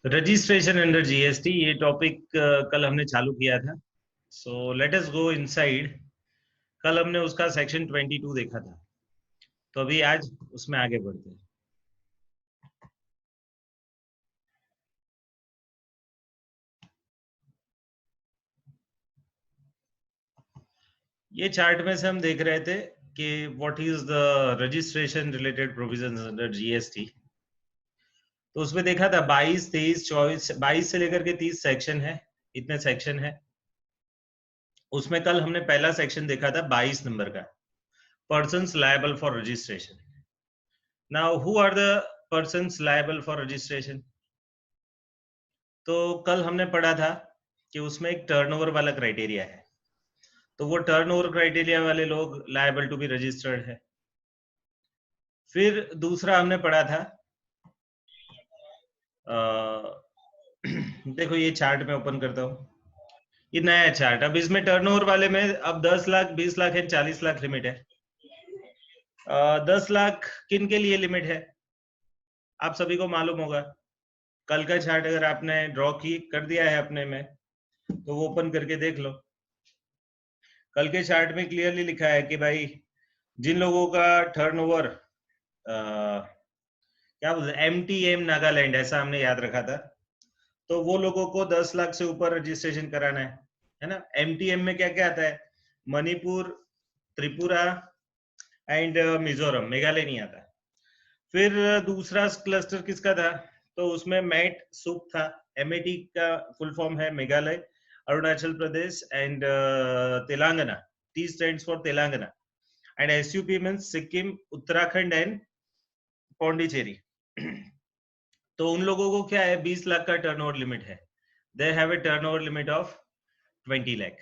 Registration under GST ये topic कल हमने चालू किया था। So let us go inside. कल हमने उसका सेक्शन 22 देखा था, तो अभी आज उसमें आगे बढ़ते हैं। ये चार्ट में से हम देख रहे थे कि what is the registration related provisions under GST. तो उसमें देखा था 22, 23, 24, 22 से लेकर के 30 सेक्शन है। इतने सेक्शन है। उसमें कल हमने पहला सेक्शन देखा था 22 नंबर का, persons liable for registration. Now who are the persons liable for registration? तो कल हमने पढ़ा था कि उसमें एक टर्नओवर वाला क्राइटेरिया है, तो वो टर्नओवर क्राइटेरिया वाले लोग लायबल टू बी रजिस्टर्ड है। फिर दूसरा हमने पढ़ा था देखो ये चार्ट में ओपन करता हूँ, ये नया चार्ट। अब इसमें टर्नओवर वाले में अब 10 लाख, 20 लाख है, 40 लाख लिमिट है। 10 लाख किन के लिए लिमिट है आप सभी को मालूम होगा। कल का चार्ट अगर आपने ड्रॉ की कर दिया है अपने में तो वो ओपन करके देख लो। कल के चार्ट में क्लियरली लिखा है कि भाई जिन लोगों का टर्नओवर क्या बोलते MTM नागालैंड ऐसा हमने याद रखा था, तो वो लोगों को 10 लाख से ऊपर रजिस्ट्रेशन कराना है ना। MTM में क्या क्या आता है? मणिपुर, त्रिपुरा एंड मिजोरम, मेघालय नहीं आता। फिर दूसरा क्लस्टर किसका था? तो उसमें मैट सुप था। MAT का फुल फॉर्म है Meghalaya, Arunachal Pradesh and Telangana. T stands for Telangana and SUP means Sikkim, Uttarakhand and Pondicherry. तो उन लोगों को क्या है, 20 लाख का टर्नओवर लिमिट है। They have a turnover limit of 20 lakh.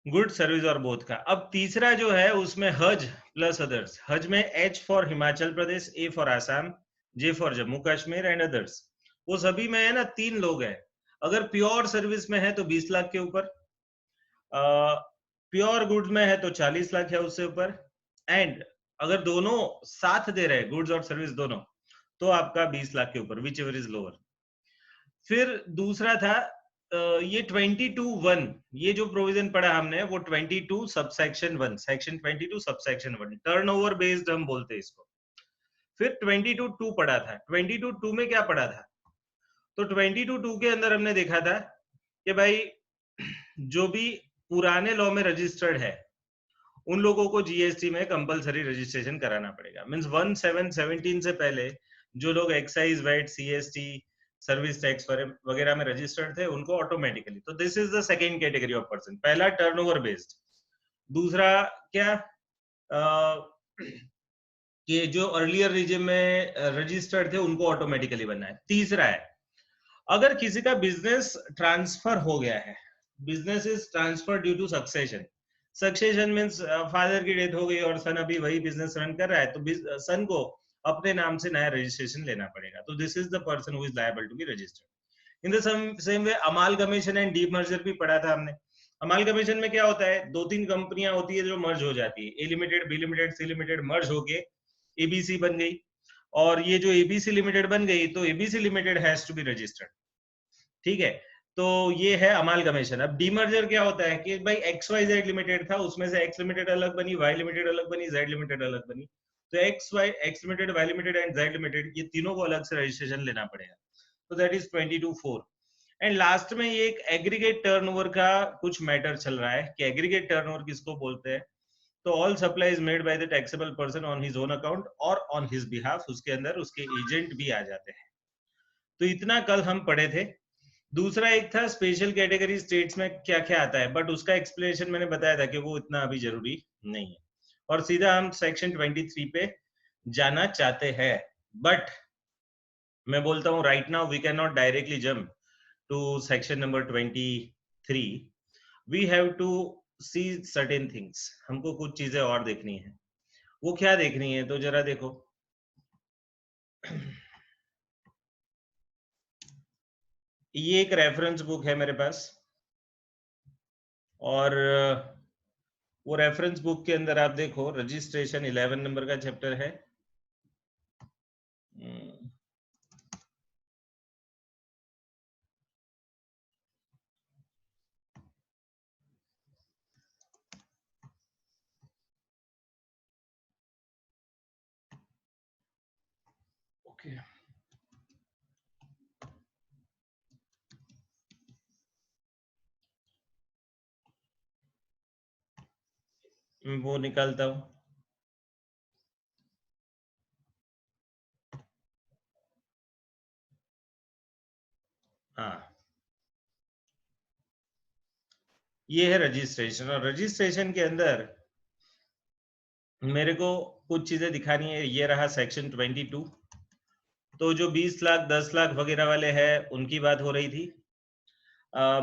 Good service और बोथ का। अब तीसरा जो है उसमें हज प्लस अदर्स। हज में H for Himachal Pradesh, A for Assam, J for Jammu Kashmir and others. वो सभी में है ना 3 लोग हैं। अगर प्योर सर्विस में है तो 20 लाख के ऊपर, प्योर गुड्स में है तो 40 लाख है उससे ऊपर, एंड अगर दोनों साथ दे रहे गुड्स और सर्विस दोनों तो आपका 20 लाख के ऊपर, विच एवर इज लोअर। फिर दूसरा था ये 22(1), ये जो प्रोविजन पढ़ा हमने वो 22 subsection 1, section 22 subsection 1, turnover based हम बोलते हैं इसको। फिर 22(2) पढ़ा था। 22(2) में क्या पढ़ा था? तो 22(2) के अंदर हमने देखा था कि भाई जो भी पुराने लॉ में रजिस्टर्ड है उन लोगों को जीएसटी में कंपलसरी रजिस्ट्रेशन कराना पड़ेगा। मींस 1717 से पहले जो लोग excise, VAT, CST, service tax वगैरह में रजिस्टर्ड थे उनको ऑटोमेटिकली। तो this is the second category of person. पहला टर्नओवर बेस्ड, दूसरा क्या कि जो अर्लियर रीजन में रजिस्टर्ड थे उनको ऑटोमेटिकली बनना है। तीसरा है अगर किसी का बिजनेस ट्रांसफर हो गया है, business is transfer due to succession. Succession means father की डेथ हो गई और सन अभी वही बिजनेस रन कर रहा है, तो सन को अपने नाम से नया रजिस्ट्रेशन लेना पड़ेगा। तो this is the person who is liable to be registered. In the same way amalgamation and demerger भी पढ़ा था हमने। अमालगमेशन में क्या होता है, 2-3 कंपनियां होती है जो मर्ज हो जाती है। A limited, B limited, C limited merge होके एबीसी बन गई, और ये जो एबीसी लिमिटेड बन गई तो ABC limited has to be registered. ठीक है, तो ये है अमालगमेशन। अब डीमर्जर क्या होता है कि भाई एक्स वाई जेड लिमिटेड था, उसमें से एक्स लिमिटेड अलग बनी, वाई लिमिटेड अलग बनी, जेड लिमिटेड अलग बनी। तो X limited, Y limited and Z limited ये तीनों को अलग से रजिस्ट्रेशन लेना पड़ेगा। तो दैट इज 22(4). एंड लास्ट में ये एक एग्रीगेट टर्नओवर का कुछ मैटर चल रहा है कि एग्रीगेट टर्नओवर किसको बोलते हैं। तो all supplies made by the taxable person on his own account और ऑन हिज बिहाफ, उसके अंदर उसके एजेंट भी आ जाते हैं। तो इतना कल हम पढ़े थे। दूसरा एक था स्पेशल कैटेगरी स्टेट्स में क्या क्या आता है, बट उसका एक्सप्लेनेशन मैंने बताया था कि वो इतना अभी जरूरी नहीं है। और सीधा हम सेक्शन 23 पे जाना चाहते हैं। बट मैं बोलता हूं right now we can not directly jump to section number 23। We have to see certain things. हमको कुछ चीजें और देखनी है। वो क्या देखनी है तो जरा देखो। ये एक रेफरेंस बुक है मेरे पास, और वो रेफरेंस बुक के अंदर आप देखो रजिस्ट्रेशन 11 नंबर का चैप्टर है। ओके वो निकालता हूं। हाँ, ये है रजिस्ट्रेशन, और रजिस्ट्रेशन के अंदर मेरे को कुछ चीजें दिखानी है। ये रहा सेक्शन 22। तो जो 20 लाख 10 लाख वगैरह वाले हैं उनकी बात हो रही थी।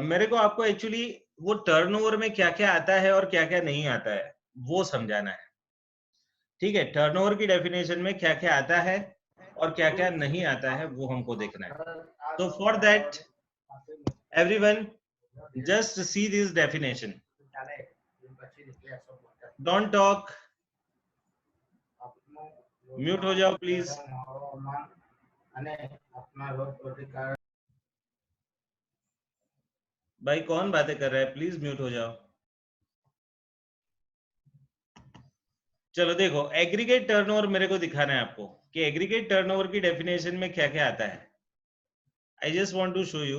मेरे को आपको एक्चुअली वो टर्नओवर में क्या क्या आता है और क्या क्या नहीं आता है वो समझाना है। ठीक है, टर्नओवर की डेफिनेशन में क्या क्या आता है और क्या क्या नहीं आता है वो हमको देखना है। तो for that everyone just see this definition, don't talk, mute हो जाओ प्लीज। भाई कौन बातें कर रहा है, प्लीज म्यूट हो जाओ। चलो देखो, एग्रीगेट टर्नओवर मेरे को दिखाना है आपको कि एग्रीगेट टर्नओवर की डेफिनेशन में क्या क्या आता है। I just want to show you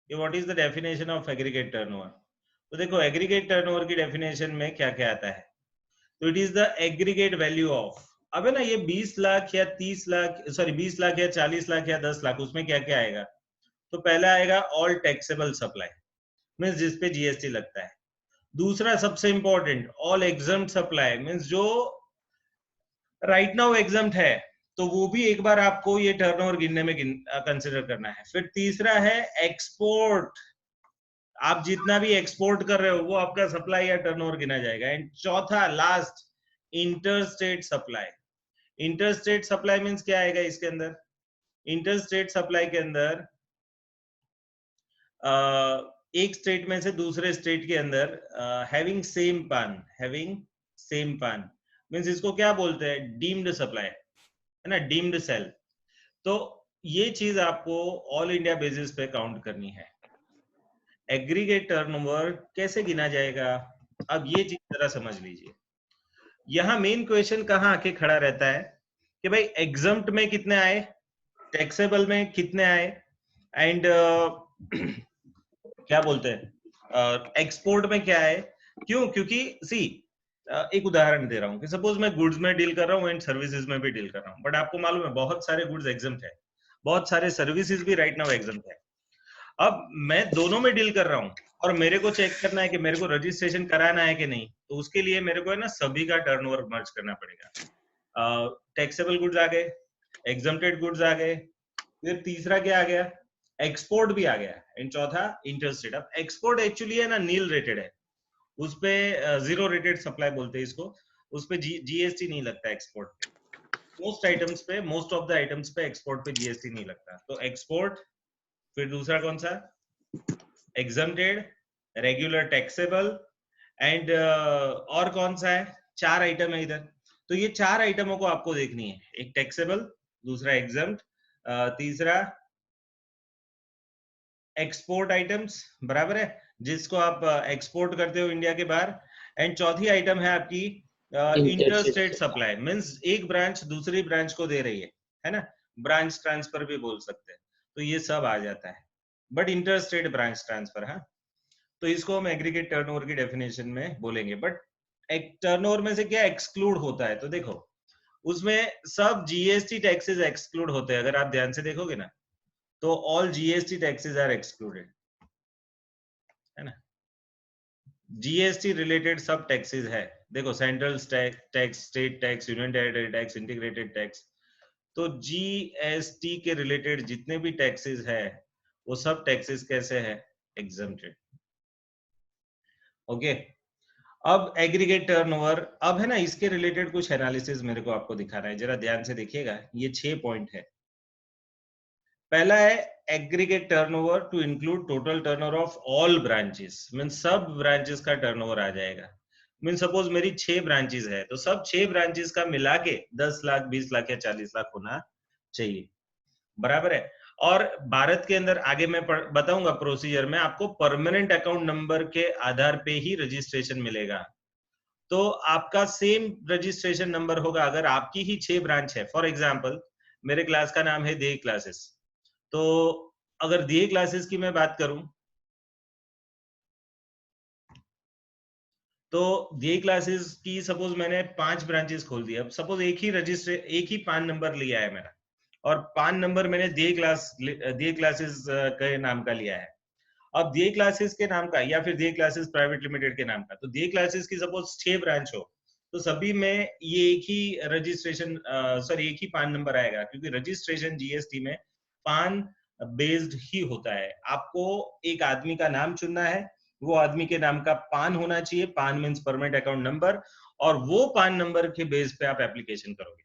कि what is the definition of aggregate turnover. तो देखो, एग्रीगेट टर्नओवर की डेफिनेशन में क्या क्या आता है। तो it is the aggregate value of, अब है ना ये 20 लाख या 30 लाख, सॉरी 20 लाख या 40 लाख या 10 लाख, उसमें क्या क्या आएगा। तो पहला आएगा ऑल टैक्सेबल सप्लाई, मीन्स जिस पे जीएसटी लगता है। दूसरा सबसे important, all exempt supply, means जो राइट नाउ एग्जम्प्ट है, तो वो भी एक बार आपको ये टर्नओवर गिनने में कंसिडर करना है। फिर तीसरा है एक्सपोर्ट, आप जितना भी एक्सपोर्ट कर रहे हो वो आपका सप्लाई या टर्नओवर गिना जाएगा। एंड चौथा last, interstate supply. Interstate supply means क्या आएगा इसके अंदर। इंटरस्टेट सप्लाई के अंदर एक स्टेट में से दूसरे स्टेट के अंदर हैविंग सेम पान, हैविंग सेम पान मींस इसको क्या बोलते हैं, डीम्ड सप्लाई, है ना, डीम्ड सेल। तो ये चीज आपको ऑल इंडिया बेसिस पे काउंट करनी है। एग्रीगेट टर्नओवर कैसे गिना जाएगा, अब ये चीज जरा समझ लीजिए। यहां मेन क्वेश्चन कहां आके खड़ा रहता है कि भाई एग्जम्प्ट में कितने आए, टैक्सेबल में कितने आए, एंड क्या बोलते हैं एक्सपोर्ट में क्या है। क्यों, क्योंकि सी एक उदाहरण दे रहा हूं कि सपोज मैं गुड्स में डील कर रहा हूं एंड सर्विसेज में भी डील कर रहा हूं, बट आपको मालूम है बहुत सारे गुड्स एग्जम्प्ट है, बहुत सारे सर्विसेज भी राइट नाउ एग्जम्प्ट है। अब मैं दोनों में डील कर रहा हूं और मेरे को चेक करना है कि मेरे को रजिस्ट्रेशन कराना है कि नहीं, तो उसके लिए मेरे को है ना सभी का टर्नओवर मर्ज करना पड़ेगा। टैक्सेबल गुड्स आ गए, एग्जम्प्टेड गुड्स आ गए, फिर तीसरा क्या आ गया, एक्सपोर्ट भी आ गया, एंड चौथा इंटरस्टेट। अब एक्सपोर्ट एक्चुअली है ना नील रेटेड है, उस पे जीरो रेटेड सप्लाई बोलते हैं इसको, उस पे जीएसटी नहीं लगता एक्सपोर्ट पे। मोस्ट आइटम्स पे, मोस्ट ऑफ द आइटम्स पे एक्सपोर्ट पे जीएसटी नहीं लगता। तो एक्सपोर्ट, फिर दूसरा कौन सा, एग्जम्प्टेड, रेगुलर टैक्सेबल, एंड और कौन सा है, चार आइटम है इधर। तो ये चार आइटमों को आपको देखनी है, एक टैक्सेबल, दूसरा एग्जम्प्ट, तीसरा एक्सपोर्ट आइटम्स, बराबर है, जिसको आप एक्सपोर्ट करते हो इंडिया के बाहर, एंड चौथी आइटम है आपकी इंटरस्टेट सप्लाई, मींस एक ब्रांच दूसरी ब्रांच को दे रही है ना, ब्रांच ट्रांसफर भी बोल सकते हैं। तो ये सब आ जाता है, बट इंटरस्टेट ब्रांच ट्रांसफर, हाँ। तो इसको हम एग्रीगेट टर्नओवर की डेफिनेशन में बोलेंगे। बट एक टर्नओवर में से क्या एक्सक्लूड होता है, तो देखो उसमें सब जीएसटी टैक्सेस एक्सक्लूड होते हैं, अगर आप ध्यान से देखोगे ना, तो all GST taxes are excluded, है ना। जीएसटी रिलेटेड सब टैक्सेस है, देखो central tax, state tax, union territory tax, integrated tax. तो जीएसटी के रिलेटेड जितने भी टैक्सेस है वो सब टैक्सेस कैसे है, एग्जम्प्टेड। ओके, अब एग्रीगेट टर्नओवर, अब है ना इसके रिलेटेड कुछ एनालिसिस मेरे को आपको दिखाना है, जरा ध्यान से देखिएगा। ये 6 पॉइंट है। पहला है aggregate turnover to include total turnover of all branches, mean सब ब्रांचेस का टर्नओवर आ जाएगा। मीन सपोज मेरी 6 ब्रांचेस है, तो सब 6 ब्रांचेस का मिला के 10 लाख 20 लाख या 40 लाख होना चाहिए, बराबर है। और भारत के अंदर आगे मैं बताऊंगा प्रोसीजर में, आपको परमानेंट अकाउंट नंबर के आधार पे ही रजिस्ट्रेशन मिलेगा। तो आपका सेम रजिस्ट्रेशन नंबर होगा अगर आपकी ही 6 ब्रांच है। फॉर एग्जांपल मेरे क्लास का नाम है दे क्लासेस। तो अगर दे क्लासेस की मैं बात करूं तो दे क्लासेस की सपोज मैंने 5 ब्रांचेस खोल दिया। सपोज एक ही पान नंबर लिया है मेरा, और पान नंबर मैंने दे क्लासेस के नाम का लिया है। अब दे क्लासेस के नाम का या फिर दे क्लासेस प्राइवेट लिमिटेड के नाम का, तो दे क्लासेस की सपोज 6 ब्रांच हो, तो सभी में ये एक ही रजिस्ट्रेशन सॉरी एक ही पान नंबर आएगा, क्योंकि रजिस्ट्रेशन जीएसटी में पान बेस्ड ही होता है। आपको एक आदमी का नाम चुनना है, वो आदमी के नाम का पान होना चाहिए, पान मीन्स परमानेंट अकाउंट नंबर, और वो पान नंबर के बेस पे आप एप्लीकेशन करोगे।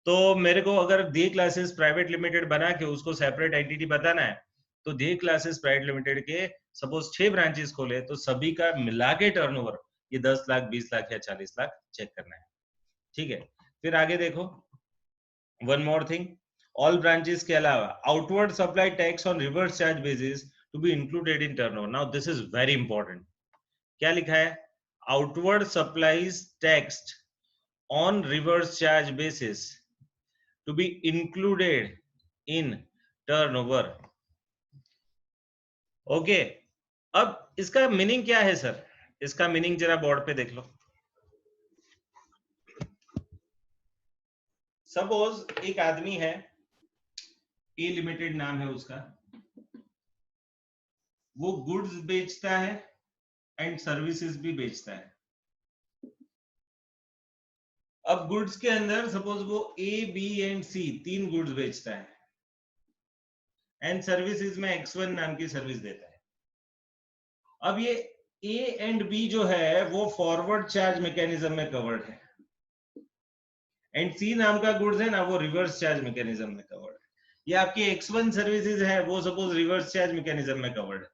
तो मेरे को अगर दे क्लासेस प्राइवेट लिमिटेड बना के उसको सेपरेट एंटिटी बताना है, तो दे क्लासेस प्राइवेट लिमिटेड के सपोज 6 ब्रांचेस खोले, तो सभी का मिला के टर्नओवर ये 10 लाख, 20 लाख या 40 लाख चेक करना है। ठीक है, फिर आगे देखो, one more thing, all branches के अलावा outward supply tax on reverse charge basis to be included in turnover. Now this is very important. क्या लिखा है? Outward supplies tax on reverse charge basis to be included in turnover. Okay, अब इसका meaning क्या है sir? इसका meaning जरा board पे देख लो। सपोज एक आदमी है, ए लिमिटेड नाम है उसका, वो गुड्स बेचता है एंड सर्विसेज भी बेचता है। अब गुड्स के अंदर सपोज वो ए, बी एंड सी 3 गुड्स बेचता है, एंड सर्विसेज में X1 नाम की सर्विस देता है। अब ये ए एंड बी जो है वो फॉरवर्ड चार्ज मैकेनिज्म में कवर्ड है, एंड सी नाम का गुड्स है ना, वो रिवर्स चार्ज मैकेनिज्म में कवर्ड है। ये आपकी X1 सर्विसेज है, वो सपोज रिवर्स चार्ज मैकेनिज्म में कवर्ड है।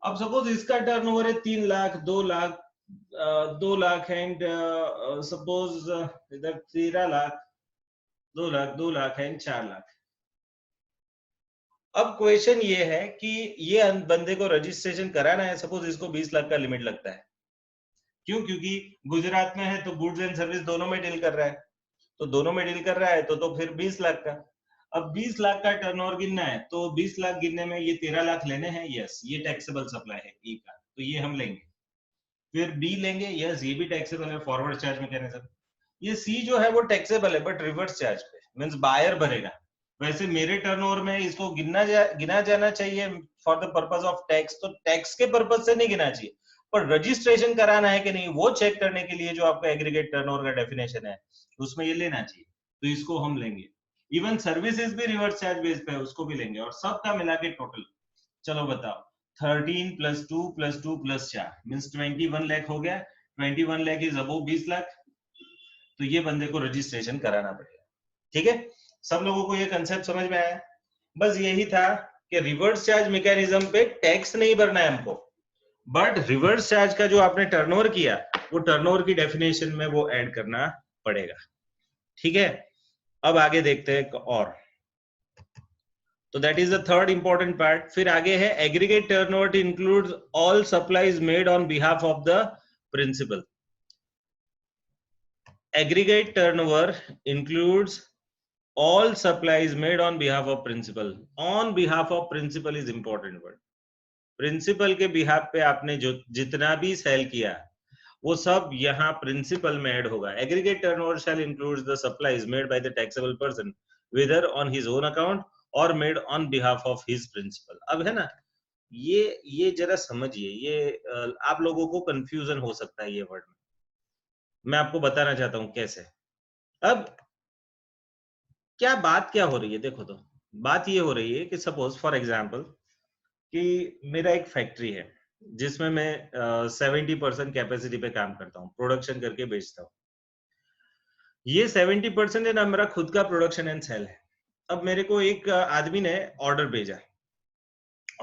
अब सपोज इसका टर्नओवर है 3 लाख, 2 लाख, 2 लाख एंड सपोज इधर 13 लाख, 2 लाख, 2 लाख एंड 4 लाख। अब क्वेश्चन ये है कि ये बंदे को रजिस्ट्रेशन कराना है, सपोज इसको 20 लाख का लिमिट लगता है। क्यों? क्योंकि गुजरात में है तो गुड्स एंड सर्विस दोनों में डील कर रहा है, तो दोनों में डील कर रहा है तो फिर 20 लाख का। अब 20 लाख का टर्नओवर गिनना है, तो 20 लाख गिनने में ये 13 लाख लेने हैं, यस ये टैक्सेबल सप्लाई है ई का, तो ये हम लेंगे। फिर डी लेंगे, यस ये भी टैक्सेबल है, फॉरवर्ड चार्ज मैकेनिज्म। ये सी जो है वो टैक्सेबल है बट रिवर्स चार्ज पे, मींस बायर भरेगा। वैसे मेरे टर्नओवर में इसको गिना जाना चाहिए for the purpose of tax, तो टैक्स के पर्पस से नहीं गिना चाहिए, पर रजिस्ट्रेशन कराना है कि नहीं वो चेक करने के लिए जो आपका एग्रीगेट टर्नओवर का डेफिनेशन है उसमें ये लेना चाहिए, तो इसको हम लेंगे। इवन सर्विसेज भी रिवर्स चार्ज बेस पे है, उसको भी लेंगे, और सबका मिला के टोटल चलो बताओ 13 + 2 + 2 + 4 मींस 21 लाख हो गया। 21 लाख इज अबव 20 लाख, तो ये बंदे को रजिस्ट्रेशन कराना पड़ेगा। ठीक है, सब लोगों को ये कंसेप्ट समझ में आया? बस यही था कि रिवर्स चार्ज मैकेनिज्म पे टैक्स नहीं भरना है हमको, बट रिवर्स चार्ज का जो आपने टर्नओवर किया वो टर्नओवर की डेफिनेशन में वो ऐड करना पड़ेगा। ठीक है, अब आगे देखते हैं और, तो that is the third important part. फिर आगे है aggregate turnover includes all supplies made on behalf of the principal. Aggregate turnover includes all supplies made on behalf of principal. On behalf of principal is important word. Principal के behalf पे आपने जो जितना भी cell किया वो सब यहाँ प्रिंसिपल में ऐड होगा। Aggregate turnover shall includes the supplies made by the taxable person whether on his own account or made on behalf of his principal. अब है ना, ये जरा समझिए, ये आप लोगों को कंफ्यूजन हो सकता है ये वर्ड में, मैं आपको बताना चाहता हूं कैसे। अब क्या हो रही है, देखो, तो बात ये हो रही है कि सपोज फॉर एग्जांपल कि मेरा एक फैक्ट्री है जिसमें मैं 70% कैपेसिटी पे काम करता हूँ, प्रोडक्शन करके बेचता हूँ। ये 70% है ना मेरा खुद का प्रोडक्शन एंड सेल है। अब मेरे को एक आदमी ने ऑर्डर भेजा,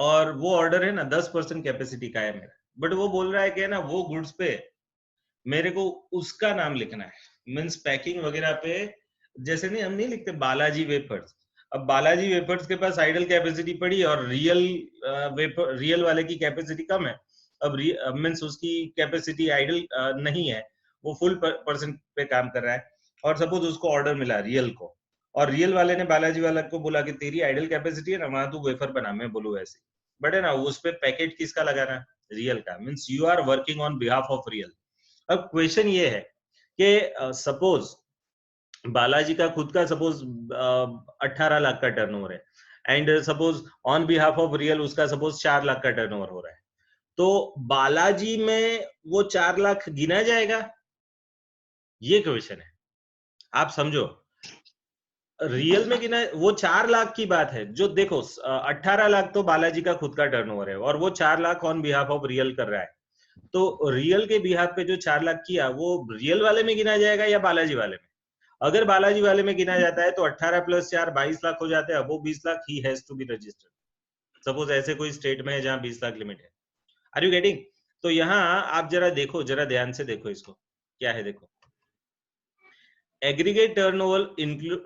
और वो ऑर्डर है ना 10% कैपेसिटी का है मेरा, बट वो बोल रहा है कि ना वो गुड्स पे मेरे को उसका नाम लिखना है, मीन्स पैकिंग वगैरह पे जैसे नहीं हम नहीं लिखते बालाजी वेफर्स। अब बालाजी वेफर्स के पास आइडल कैपेसिटी पड़ी और रियल वाले की कैपेसिटी कम है। अब मीन्स उसकी कैपेसिटी आइडल नहीं है, वो फुल % पे काम कर रहा है, और सपोज उसको ऑर्डर मिला रियल को, और रियल वाले ने बालाजी वाला को बोला कि तेरी आइडल कैपेसिटी है ना, वहां तू वेफर बना, मैं बोलूँ ऐसे, बट है ना उस पे पैकेट किसका लगाना, रियल का, means you are working on behalf of real. अब क्वेश्चन ये है कि सपोज बालाजी का खुद का सपोज 18 लाख का टर्नओवर है, and suppose on behalf of real उसका सपोज 4 लाख का टर्नओवर हो रहा है, तो बालाजी में वो 4 लाख गिना जाएगा, ये क्वेश्चन है, आप समझो। रियल में गिना, वो 4 लाख की बात है, जो देखो 18 लाख तो बालाजी का खुद का टर्नओवर है, और वो 4 lakh on behalf of real कर रहा है, तो रियल के बिहाफ पे जो 4 लाख किया वो रियल वाले में गिना जाएगा या बालाजी वाले में? अगर बालाजी वाले में गिना जाता है तो 18 प्लस 4 22 लाख हो जाते हैं, अब वो 20 लाख ही has to be registered. Suppose ऐसे कोई स्टेट में है जहां 20 लाख लिमिट है, आर यू गेटिंग? तो यहाँ आप जरा देखो, जरा ध्यान से देखो इसको, क्या है देखो, aggregate turnover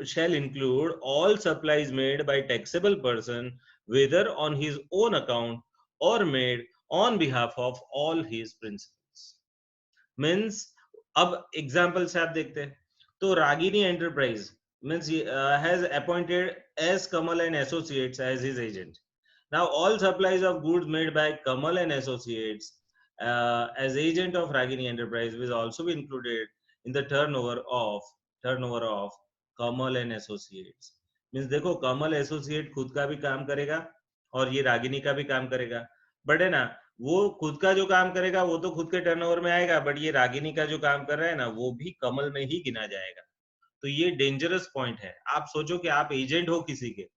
shall include all supplies made by taxable person whether on his own account or made on behalf of all his principals। Means अब एग्जाम्पल से आप देखते हैं, तो Ragini enterprise means has appointed S Kamal and associates as his agent. Now all supplies of goods made by Kamal and associates as agent of Ragini Enterprise will also be included in the turnover of Kamal and Associates। Means देखो कमल associate खुद का भी काम करेगा और ये रागिनी का भी काम करेगा, बट है ना वो खुद का जो काम करेगा वो तो खुद के टर्नओवर में आएगा, बट ये रागिनी का जो काम कर रहा है ना वो भी कमल में ही गिना जाएगा। तो ये डेंजरस पॉइंट है। आप सोचो कि आप एजेंट हो किसी के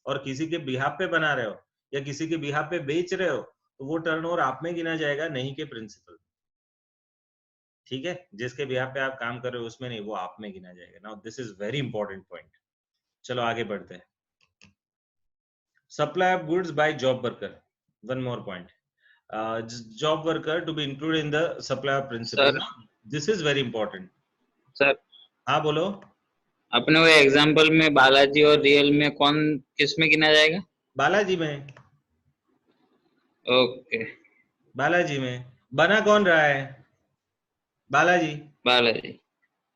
और किसी के बिहाफ पे बना रहे हो या किसी के बिहाफ पे बेच रहे हो, तो वो टर्नओवर आप में गिना जाएगा, नहीं के प्रिंसिपल। ठीक है, जिसके बिहाफ पे आप काम कर रहे हो उसमें नहीं, वो आप में गिना जाएगा। Now this is very important point. चलो आगे बढ़ते हैं। Supply of goods by job worker, one more point, job worker to be included in the supply of principal। Now this is very important। Sir हाँ बोलो। अपने वो example में बालाजी और रियल में कौन किस में गिना जाएगा? बालाजी में। ओके, बालाजी में बना कौन रहा है? बालाजी। बालाजी।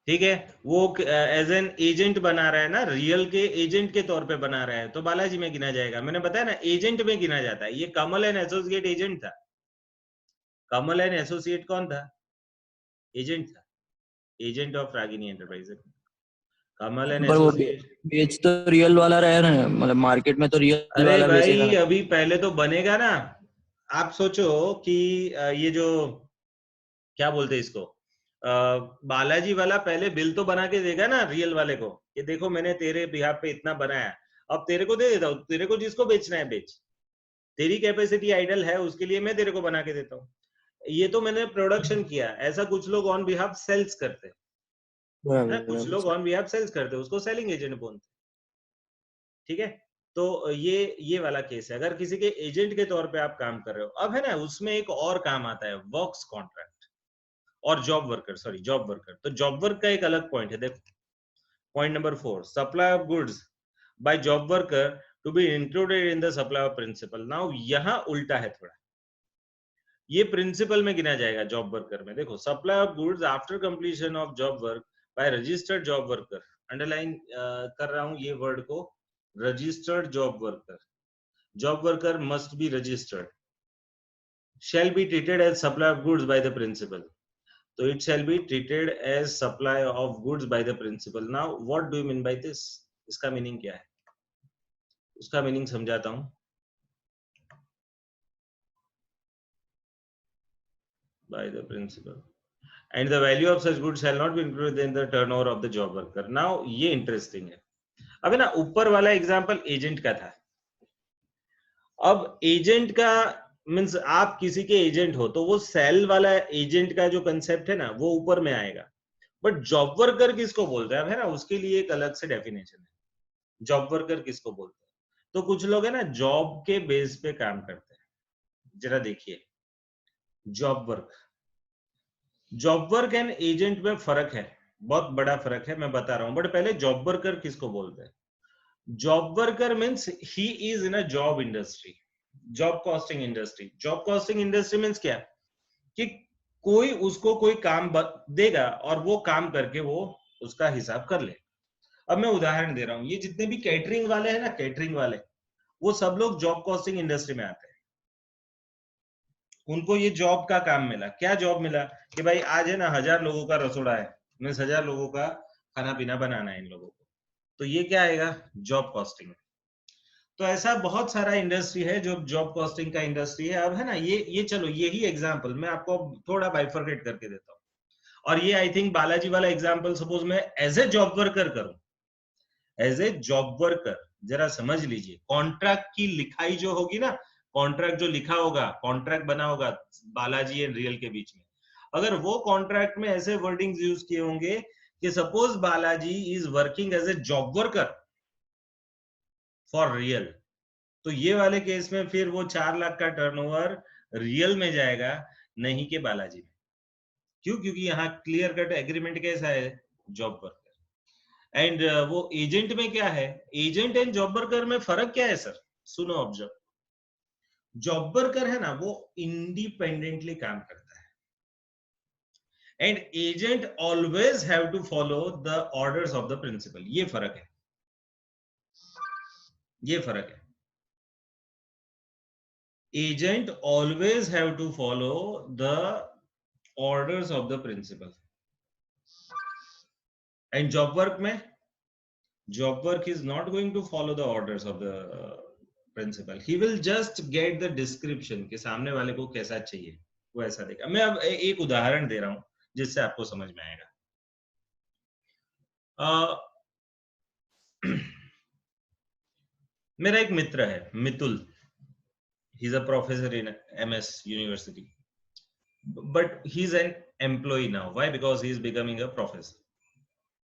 ठीक है, वो एज एन एजेंट बना रहा है ना, रियल के एजेंट के तौर पे बना रहा है, तो बालाजी में गिना जाएगा। मैंने बताया ना एजेंट में गिना जाता है। ये कमल एंड एसोसिएट एजेंट था। कमल एंड एसोसिएट कौन था? एजेंट था, agent of Ragini enterprise. Kamal and पर वो एसोसिएट बेच तो रियल वाला रहा ना, मतलब मार्केट में तो रियल अरे वाला बेचेगा भाई ना। अभी पहले तो बनेगा ना। आप सोचो कि ये जो क्या बोलते हैं इसको, बालाजी वाला पहले बिल तो बना के देगा ना रियल वाले को, कि देखो मैंने तेरे बिहाफ पे इतना बनाया, अब तेरे को दे देता हूँ, तेरे को जिसको बेचना है बेच, तेरी कैपेसिटी आइडल है उसके लिए मैं तेरे को बना के देता हूँ। ये तो मैंने प्रोडक्शन किया। ऐसा कुछ लोग ऑन बिहाफ सेल्स करते हैं, कुछ लोग ऑन बिहाफ सेल्स करते हैं, उसको सेलिंग एजेंट बोलते हैं। ठीक है, तो ये वाला केस है। अगर किसी के एजेंट के तौर पे आप काम कर रहे हो, अब है ना उसमें एक और काम आता है, वर्क्स कॉन्ट्रैक्ट और job worker, sorry job worker. तो जॉब वर्क का एक अलग पॉइंट है, देखो point number 4, supply of goods by job worker to be included in the supply of principal. Now यहाँ उल्टा है थोड़ा, ये प्रिंसिपल में गिना जाएगा जॉब वर्कर में। देखो supply of goods after completion of job work by registered job worker, underline कर रहा हूं ये वर्ड को, registered job worker. Job worker must be registered, shall be treated as supply of goods by the principal। So it shall be treated as supply of goods by the principal। Now what do you mean by this? इसका meaning क्या है, उसका meaning समझाता हूं। By the principal and the value of such goods shall not be included in the turnover of the job worker। Now ये interesting है। अब है ना ऊपर वाला एग्जांपल एजेंट का था। अब एजेंट का मीन्स आप किसी के एजेंट हो तो वो सेल वाला एजेंट का जो कंसेप्ट है ना वो ऊपर में आएगा, बट जॉब वर्कर किसको बोलते हैं है ना, उसके लिए एक अलग से डेफिनेशन है। जॉब वर्कर किसको बोलते हैं? तो कुछ लोग है ना जॉब के बेस पे काम करते हैं। जरा देखिए जॉब वर्क एंड एजेंट में फर्क है, बहुत बड़ा फर्क है, मैं बता रहा हूं। बट पहले जॉब वर्कर किसको बोलते हैं? Job worker means he is in a job industry, job costing industry. Job costing industry means क्या, कि कोई उसको कोई काम देगा और वो काम करके वो उसका हिसाब कर ले। अब मैं उदाहरण दे रहा हूँ, ये जितने भी कैटरिंग वाले हैं ना, कैटरिंग वाले, वो सब लोग जॉब कॉस्टिंग इंडस्ट्री में आते हैं। उनको ये जॉब का काम मिला। क्या जॉब मिला कि भाई आज है ना 1000 लोगों का रसोड़ा है, मीन 1000 लोगों का खाना पीना बनाना है इन लोगों को, तो ये क्या आएगा, जॉब कॉस्टिंग। तो ऐसा बहुत सारा इंडस्ट्री है जो जॉब कॉस्टिंग का इंडस्ट्री है। अब है ना ये चलो यही एग्जांपल मैं आपको थोड़ा बाइफरकेट करके देता हूँ। और ये आई थिंक बालाजी वाला एग्जांपल सपोज मैं एज ए जॉब वर्कर करूं, एज ए जॉब वर्कर, जरा समझ लीजिए, कॉन्ट्रैक्ट की लिखाई जो होगी ना, कॉन्ट्रैक्ट जो लिखा होगा, कॉन्ट्रैक्ट बना होगा बालाजी एंड रियल के बीच में, अगर वो कॉन्ट्रैक्ट में ऐसे वर्डिंग्स यूज किए होंगे कि suppose Balaji is working as a job worker for real, तो ये वाले केस में फिर वो 4 लाख का टर्नओवर रियल में जाएगा, नहीं के बालाजी में। क्यों? क्योंकि यहाँ क्लियर कट एग्रीमेंट कैसा है, जॉब वर्कर। एंड वो एजेंट में क्या है, एजेंट एंड जॉब वर्कर में फर्क क्या है सर? सुनो ऑब्जर्व, जॉब वर्कर है ना वो इंडिपेंडेंटली काम करता है and agent always have to follow the orders of the principal. ये फर्क है, ये फर्क है। Agent always have to follow the orders of the principal and job work में, job work is not going to follow the orders of the principal. He will just get the description कि सामने वाले को कैसा चाहिए, वो ऐसा देगा। मैं अब एक उदाहरण दे रहा हूं जिससे आपको समझ में आएगा। मेरा एक मित्र है Mitul, he is a professor in MS University, but he is an employee now. Why? Because he is becoming a professor.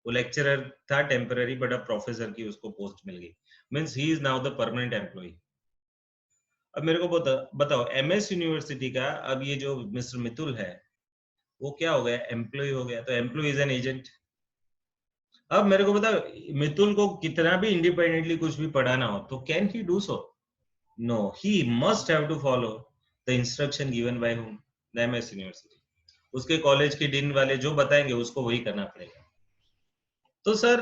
वो लेक्चरर था टेम्पररी, बट अब प्रोफेसर की उसको पोस्ट मिल गई, means he is now the permanent employ. अब मेरे को बताओ एमएस यूनिवर्सिटी का अब ये जो मिस्टर मितुल है वो क्या हो गया, एम्प्लॉय हो गया, तो एम्प्लॉय इज एन एजेंट। अब मेरे को बताओ मितुल को कितना भी इंडिपेंडेंटली कुछ भी पढ़ाना हो तो can he do so? No, he must have to follow the instruction given by whom, the MS university. उसके कॉलेज के डीन वाले जो बताएंगे उसको वही करना पड़ेगा। तो सर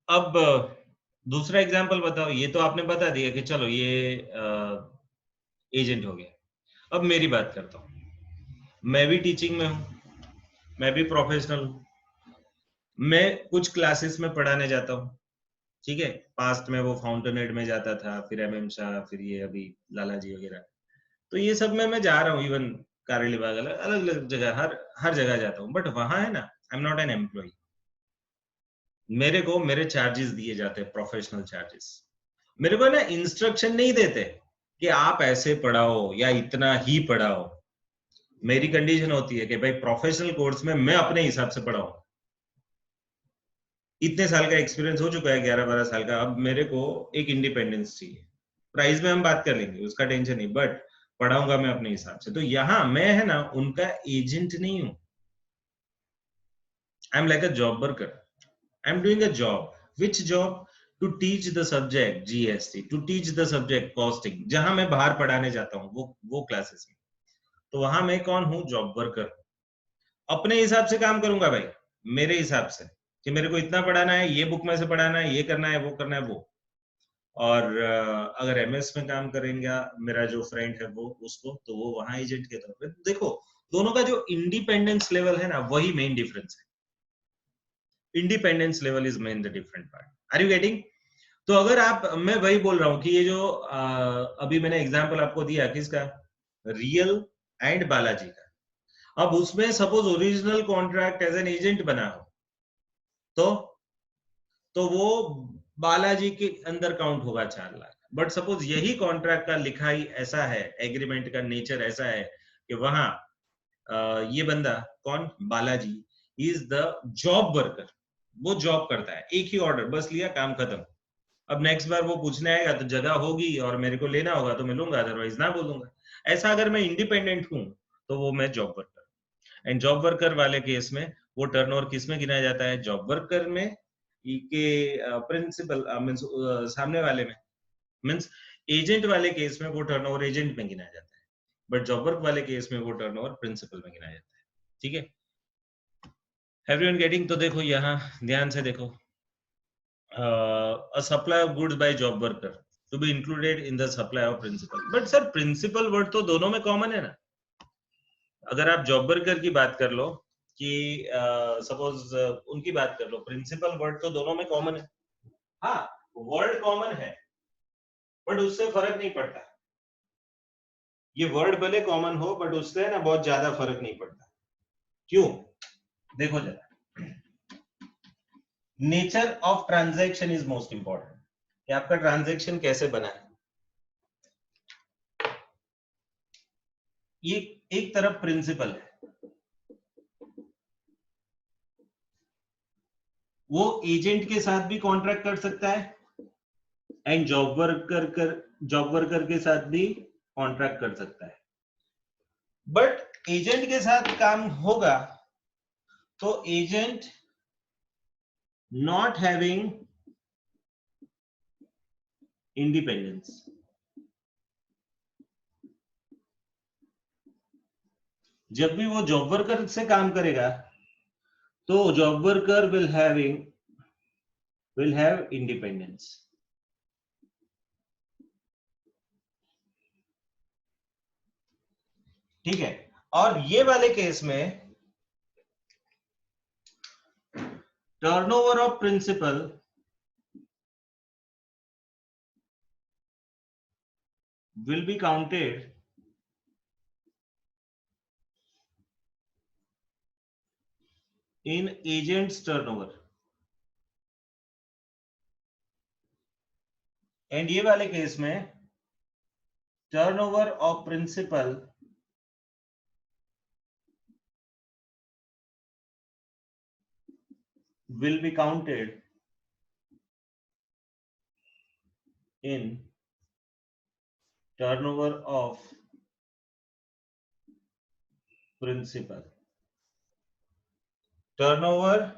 अब दूसरा एग्जांपल बताओ। ये तो आपने बता दिया कि चलो ये एजेंट हो गया। अब मेरी बात करता हूं, मैं भी टीचिंग में हूं, मैं भी प्रोफेशनल हूं, मैं कुछ क्लासेस में पढ़ाने जाता हूं, ठीक है। पास्ट में वो फाउंटेनहेड में जाता था, फिर एमएम शाह, फिर ये अभी लाला जी वगैरह, तो ये सब में मैं जा रहा हूँ, इवन कार्यालय बाग, अलग अलग जगह, हर जगह जाता हूँ। बट वहां है ना, I am not an employ, मेरे को मेरे चार्जेस दिए जाते हैं, प्रोफेशनल चार्जेस। मेरे को ना इंस्ट्रक्शन नहीं देते कि आप ऐसे पढ़ाओ या इतना ही पढ़ाओ। मेरी कंडीशन होती है कि भाई प्रोफेशनल कोर्स में मैं अपने हिसाब से पढ़ाऊं। इतने साल का एक्सपीरियंस हो चुका है, 11-12 साल का। अब मेरे को एक इंडिपेंडेंस चाहिए। प्राइस में हम बात कर लेंगे, उसका टेंशन नहीं, बट पढ़ाऊंगा मैं अपने हिसाब से। तो यहाँ मैं है ना उनका एजेंट नहीं हूं, I am like a job worker. I'm doing a job. Which job? To teach the subject GST, to teach the subject costing. जहां मैं बाहर पढ़ाने जाता हूँ वो क्लासेस में, तो वहां मैं कौन हूँ, जॉब वर्कर। अपने हिसाब से काम करूंगा भाई, मेरे हिसाब से कि मेरे को इतना पढ़ाना है, ये बुक में से पढ़ाना है, ये करना है, वो करना है, वो। और अगर एमएस में काम करेंगे मेरा जो फ्रेंड है वो, उसको तो वो वहां एजेंट के तौर पे। देखो दोनों का जो इंडिपेंडेंस लेवल है ना, वही मेन डिफरेंस है। Independence level is main the different part. Are you getting? तो अगर आप, मैं वही बोल रहा हूं कि ये जो अभी मैंने एग्जांपल आपको दिया किसका, रियल एंड बालाजी का। अब उसमें suppose original contract as an agent बना हो तो वो बालाजी के अंदर काउंट होगा 4 लाख। बट सपोज यही कॉन्ट्रैक्ट का लिखाई ऐसा है, एग्रीमेंट का नेचर ऐसा है कि वहां ये बंदा कौन, Balaji is the job worker, वो जॉब करता है, एक ही ऑर्डर बस लिया, काम खत्म। अब नेक्स्ट बार वो पूछने आएगा तो जगह होगी और मेरे को लेना होगा तो मैं लूंगा, अदरवाइज ना बोलूंगा। ऐसा अगर मैं इंडिपेंडेंट हूं तो वो मैं job worker. And job worker वाले केस में वो टर्नओवर किस में गिना जाता है, जॉब वर्कर में के प्रिंसिपल मींस सामने वाले में, मींस एजेंट वाले केस में वो टर्नओवर एजेंट में गिना जाता है, बट जॉब वर्क वाले केस में वो टर्नओवर प्रिंसिपल में गिना जाता है। ठीक है। Everyone getting? तो देखो यहाँ ध्यान से देखो, a supply of goods by job worker to be included in the supply of principal. But sir principal word तो दोनों में कॉमन है ना. अगर आप जॉब वर्कर की बात कर लो कि सपोज उनकी बात कर लो, प्रिंसिपल वर्ड तो दोनों में कॉमन है. हाँ, वर्ड कॉमन है बट उससे फर्क नहीं पड़ता. ये वर्ड भले कॉमन हो बट उससे ना बहुत ज्यादा फर्क नहीं पड़ता. क्यों? देखो जरा, nature of transaction is most important. कि आपका ट्रांजैक्शन कैसे बना है. ये एक तरफ प्रिंसिपल है, वो एजेंट के साथ भी कॉन्ट्रैक्ट कर सकता है एंड जॉब वर्कर के साथ भी कॉन्ट्रैक्ट कर सकता है. बट एजेंट के साथ काम होगा तो एजेंट नॉट हैविंग इंडिपेंडेंस. जब भी वो जॉब वर्कर से काम करेगा तो job worker will have independence. ठीक है. और ये वाले केस में turnover of principal will be counted in agent's turnover. And ये वाले केस में turnover of principal will be counted in turnover of principal. Turnover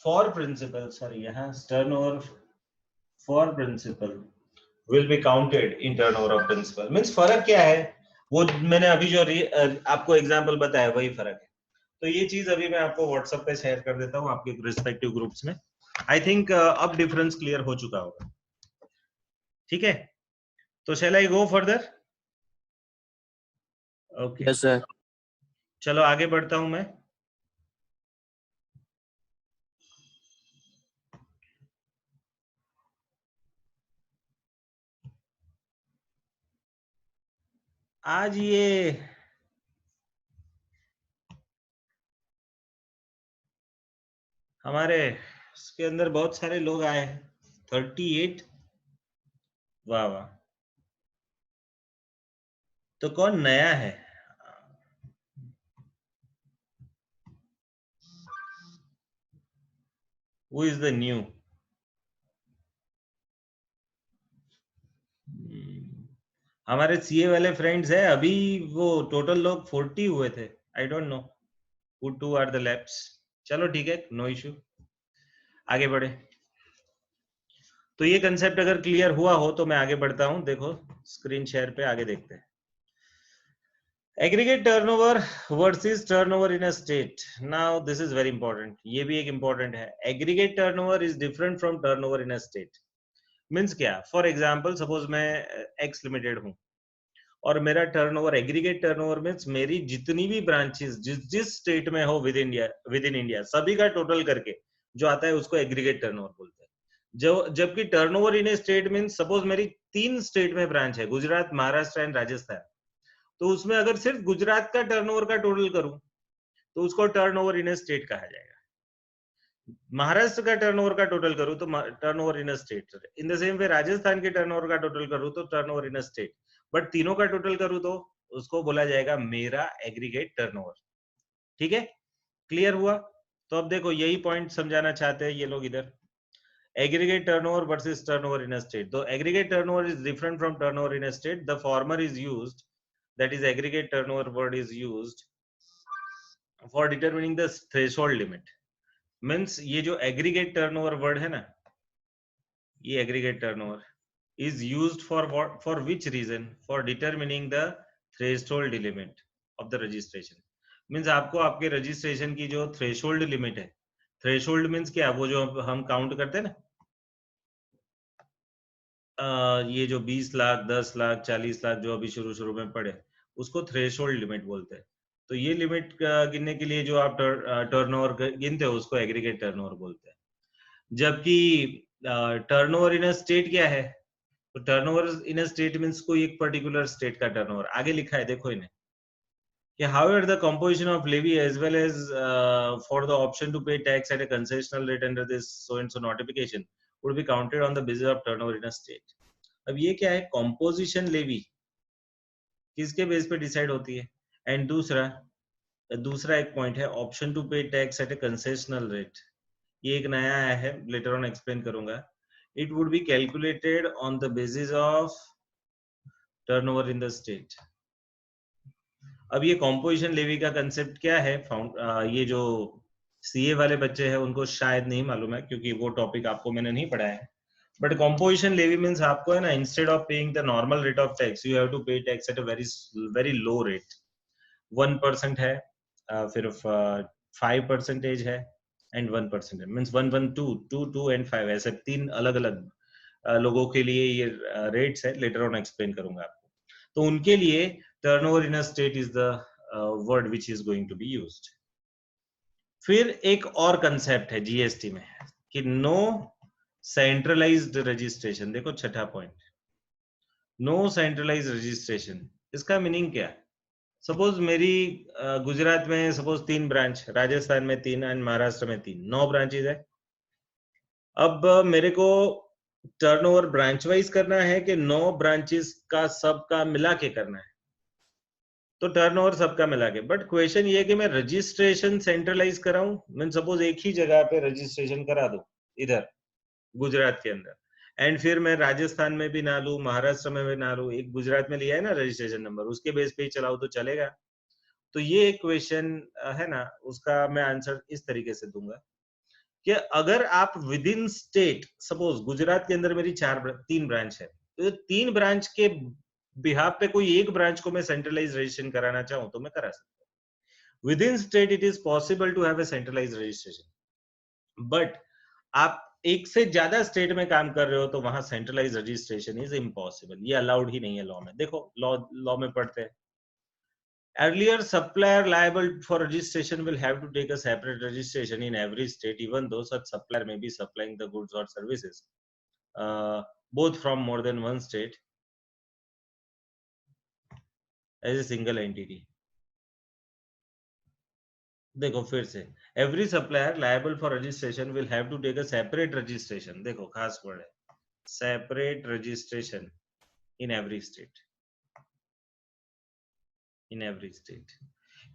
for principal, sorry, यहाँ turnover for principal will be counted in turnover of principal. Means फर्क क्या है, वो मैंने अभी जो आपको एग्जांपल बताया वही फर्क है. तो ये चीज अभी मैं आपको व्हाट्सएप पे शेयर कर देता हूँ आपके रिस्पेक्टिव ग्रुप्स में. आई थिंक अब डिफरेंस क्लियर हो चुका होगा. ठीक है, तो shall I go further? Okay, yes sir. चलो आगे बढ़ता हूं मैं. आज ये हमारे इसके अंदर बहुत सारे लोग आए हैं. 38. वाह वाह. तो कौन नया है? Who is the new? हमारे सीए वाले फ्रेंड्स है अभी. वो टोटल लोग 40 हुए थे. I don't know who two are the labs. चलो ठीक है, नो इश्यू, आगे बढ़े. तो ये कंसेप्ट अगर क्लियर हुआ हो तो मैं आगे बढ़ता हूं. देखो स्क्रीन शेयर पे आगे देखते हैं. Aggregate turnover versus turnover in a state. Now this is very important. ये भी एक इंपॉर्टेंट है. Aggregate turnover is different from turnover in a state. Means क्या? फॉर एग्जांपल सपोज मैं एक्स लिमिटेड हूं और मेरा टर्नओवर, एग्रीगेट टर्नओवर मींस मेरी जितनी भी ब्रांचेस जिस स्टेट में हो विद इन इंडिया सभी का टोटल करके जो आता है उसको एग्रीगेट टर्नओवर बोलते हैं. जबकि turnover in A state means suppose मेरी 3 स्टेट में ब्रांच है, गुजरात, महाराष्ट्र एंड राजस्थान. तो उसमें अगर सिर्फ गुजरात का टर्नओवर का टोटल करूं तो उसको टर्नओवर इन ए स्टेट कहा जाएगा. महाराष्ट्र का टर्नओवर का टोटल करूं तो turnover in a state. In the same वे राजस्थान के टर्नओवर का टोटल करूं तो turnover in a state. But तीनों का टोटल करूं तो उसको बोला जाएगा मेरा एग्रीगेट टर्नओवर. ठीक है, क्लियर हुआ? तो अब देखो यही पॉइंट समझाना चाहते हैं ये लोग इधर. Aggregate turnover versus turnover in a state. तो aggregate turnover is different from turnover in a state. The former is used, that is aggregate turnover word is used for determining the threshold limit. Means ये जो aggregate turnover word है ना, ये aggregate turnover is used for what, for which reason? For determining the threshold limit of the registration. Means आपको आपके registration की जो threshold limit है, थ्रेशोल्ड मीन्स क्या, वो जो हम काउंट करते हैं ना, ये जो 20 लाख, 10 लाख, 40 लाख जो अभी शुरू शुरू में पड़े, उसको थ्रेशोल्ड लिमिट बोलते हैं। तो ये लिमिट गिनने के लिए जो आप टर्नओवर गिनते हो उसको एग्रीगेट टर्नओवर बोलते हैं। जबकि टर्नओवर इन अ स्टेट क्या है, तो turnover in a state means कोई एक पर्टिकुलर स्टेट का टर्नओवर। आगे लिखा है देखो इन्हें कि however the composition of levy as well as for the option to pay tax at a concessional rate under this so and so notification would be counted on the basis of turnover in a state। अब ये क्या है, composition levy किसके base पे decide होती है, and दूसरा एक पॉइंट है option to pay tax eight A concessional rate. ये एक नया आया है, लेटर ऑन एक्सप्लेन करूंगा। It would be calculated on the basis of turnover in the state. अब ये कॉम्पोजिशन लेवी का कंसेप्ट क्या है, ये जो सीए वाले बच्चे हैं उनको शायद नहीं मालूम है क्योंकि वो टॉपिक आपको मैंने नहीं पढ़ाया है। बट कॉम्पोजिशन लेवी मींस आपको है ना, instead of paying the normal rate of tax you have to pay tax at a very very low rate. 1% है, फिर 5% है एंड 1% है, मींस 1 1 2 2 2 एंड 5, ऐसे तीन अलग अलग लोगों के लिए ये रेट्स है, लेटर ऑन एक्सप्लेन करूंगा आपको। तो उनके लिए turnover in a state is the word which is going to be used. फिर एक और कंसेप्ट है जीएसटी में कि नो सेंट्रलाइज्ड रजिस्ट्रेशन। देखो छठा पॉइंट, नो सेंट्रलाइज्ड रजिस्ट्रेशन। इसका मीनिंग क्या है, सपोज मेरी गुजरात में सपोज 3 ब्रांच, राजस्थान में 3 एंड महाराष्ट्र में 3, 9 ब्रांचेज है। अब मेरे को टर्नओवर ब्रांच वाइज करना है कि 9 ब्रांचेस का सबका मिला के करना है, तो टर्नओवर सबका मिला के। बट क्वेश्चन ये है कि मैं रजिस्ट्रेशन सेंट्रलाइज कराऊं, मीन सपोज एक ही जगह पे रजिस्ट्रेशन करा दूं इधर गुजरात के अंदर, एंड फिर मैं राजस्थान में भी ना लूं, महाराष्ट्र में भी ना लूं, एक गुजरात में लिया है ना रजिस्ट्रेशन नंबर, उसके बेस पे ही चलाऊं तो चलेगा। तो ये एक क्वेश्चन है ना, उसका मैं आंसर इस तरीके से दूंगा कि अगर आप with in state, suppose Gujarat के अंदर मेरी 3 ब्रांच है, तो 3 ब्रांच के बिहाफ पे कोई एक ब्रांच को मैं सेंट्रलाइज रजिस्ट्रेशन कराना चाहूं तो मैं करा सकता हूं। Within state it is possible to have a centralise registration, but आप एक से ज्यादा स्टेट में काम कर रहे हो तो वहां सेंट्रलाइज रजिस्ट्रेशन इज इम्पॉसिबल, ये अलाउड ही नहीं है लॉ में। देखो लॉ में पढ़ते हैं, earlier supplier liable for registration will have to take a separate registration in every state even though such supplier may be supplying the goods or services both from more than one state as a single entity। देखो फिर से, every supplier liable for registration will have to take a separate registration, देखो खास word है, separate registration in every state, in every state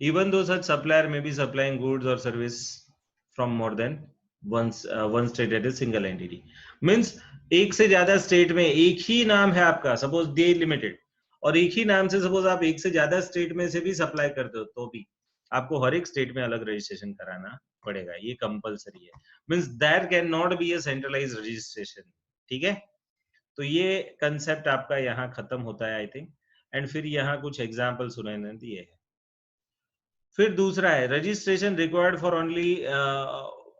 even though such supplier may be supplying goods or service from more than one state at a single entity। means एक से ज्यादा state में एक ही नाम है आपका, सपोज डे लिमिटेड, और एक ही नाम से सपोज आप एक से ज्यादा स्टेट में से भी सप्लाई करते हो तो भी आपको हर एक स्टेट में अलग रजिस्ट्रेशन कराना पड़ेगा, ये कंपलसरी है। Means there can not be a centralised registration. ठीक है, तो ये कंसेप्ट आपका यहाँ खत्म होता है आई थिंक। एंड फिर यहाँ कुछ एग्जाम्पल सुनाने दिए हैं। फिर दूसरा है registration required for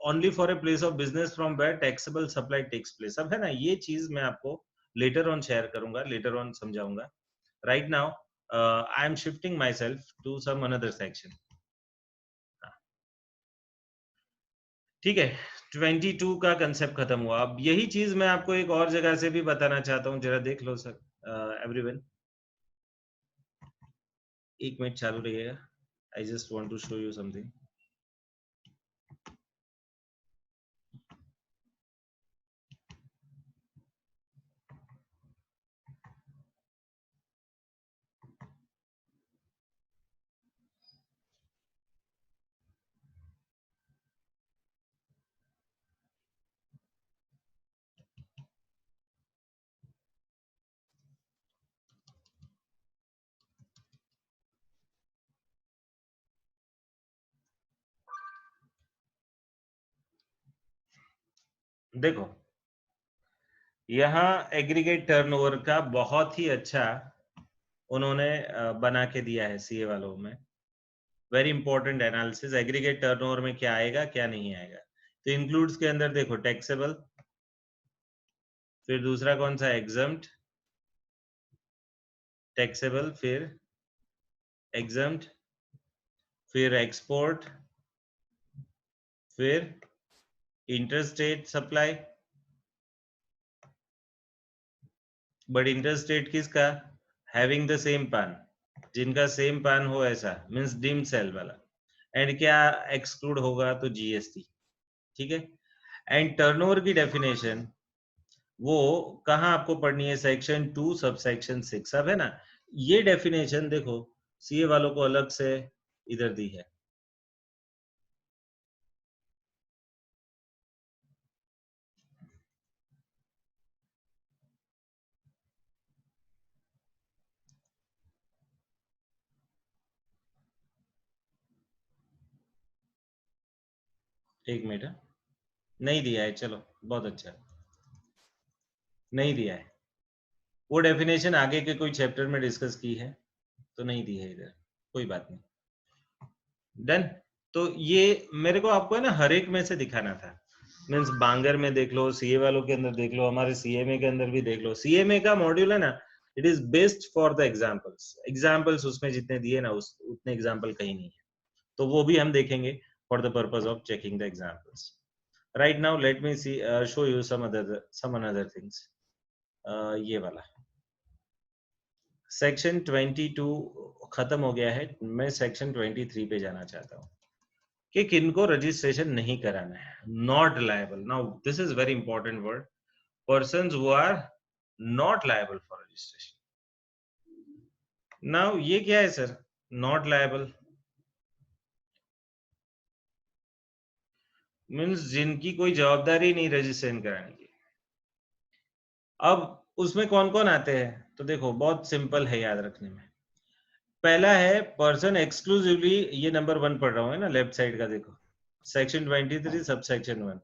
only for a place of business from where taxable supply takes place. अब है ना, ये चीज मैं आपको लेटर ऑन शेयर करूंगा, लेटर ऑन समझाऊंगा। Right now I am shifting myself to some another section. ठीक है, 22 का कंसेप्ट खत्म हुआ। अब यही चीज मैं आपको एक और जगह से भी बताना चाहता हूँ, जरा देख लो सर एवरीवन, एक मिनट चालू रहिएगा। I just want to show you something. देखो यहाँ एग्रीगेट टर्नओवर का बहुत ही अच्छा उन्होंने बना के दिया है सीए वालों में। Very important analysis, aggregate turnover में क्या आएगा क्या नहीं आएगा। तो इंक्लूड्स के अंदर देखो टैक्सेबल, फिर दूसरा कौन सा एग्जम्प्ट, टैक्सेबल, फिर एग्जम्प्ट, फिर एक्सपोर्ट, फिर इंटरस्टेट सप्लाई। बट इंटरस्टेट किसका, हैविंग द सेम पान, जिनका सेम पान हो ऐसा, मींस डीम्ड सेल वाला। एंड क्या एक्सक्लूड होगा, तो जीएसटी, ठीक है। एंड टर्नओवर की डेफिनेशन वो कहां आपको पढ़नी है, सेक्शन 2 सब सेक्शन 6। अब है ना, ये डेफिनेशन देखो सीए वालों को अलग से इधर दी है। एक मिनट, नहीं दिया है, चलो बहुत अच्छा, नहीं दिया है। वो डेफिनेशन आगे के कोई चैप्टर में डिस्कस की है, तो नहीं दी है इधर, कोई बात नहीं। डन। तो ये मेरे को आपको है ना हर एक में से दिखाना था, मीन्स बांगर में देख लो, सीए वालों के अंदर देख लो, हमारे सीएमए के अंदर भी देख लो। सीएमए का मॉड्यूल है ना, it is best for the examples. Examples उसमें जितने दिए ना, उतने एग्जाम्पल कहीं नहीं है, तो वो भी हम देखेंगे for the purpose of checking the examples. Right now let me see show you some another things. ये वाला सेक्शन 22 खत्म हो गया है, मैं सेक्शन 23 पे जाना चाहता हूँ कि किनको रजिस्ट्रेशन नहीं कराना है। Not liable, now this is very important word, persons who are not liable for registration. Now ये क्या है सर, नॉट लायबल मीन्स जिनकी कोई जवाबदारी नहीं रजिस्ट्रेशन कराने की। अब उसमें कौन कौन आते हैं, तो देखो बहुत सिंपल है याद रखने में। पहला है पर्सन एक्सक्लूसिवली, ये नंबर 1 पढ़ रहा हूँ है ना, लेफ्ट साइड का देखो, सेक्शन 23 सब सेक्शन 1,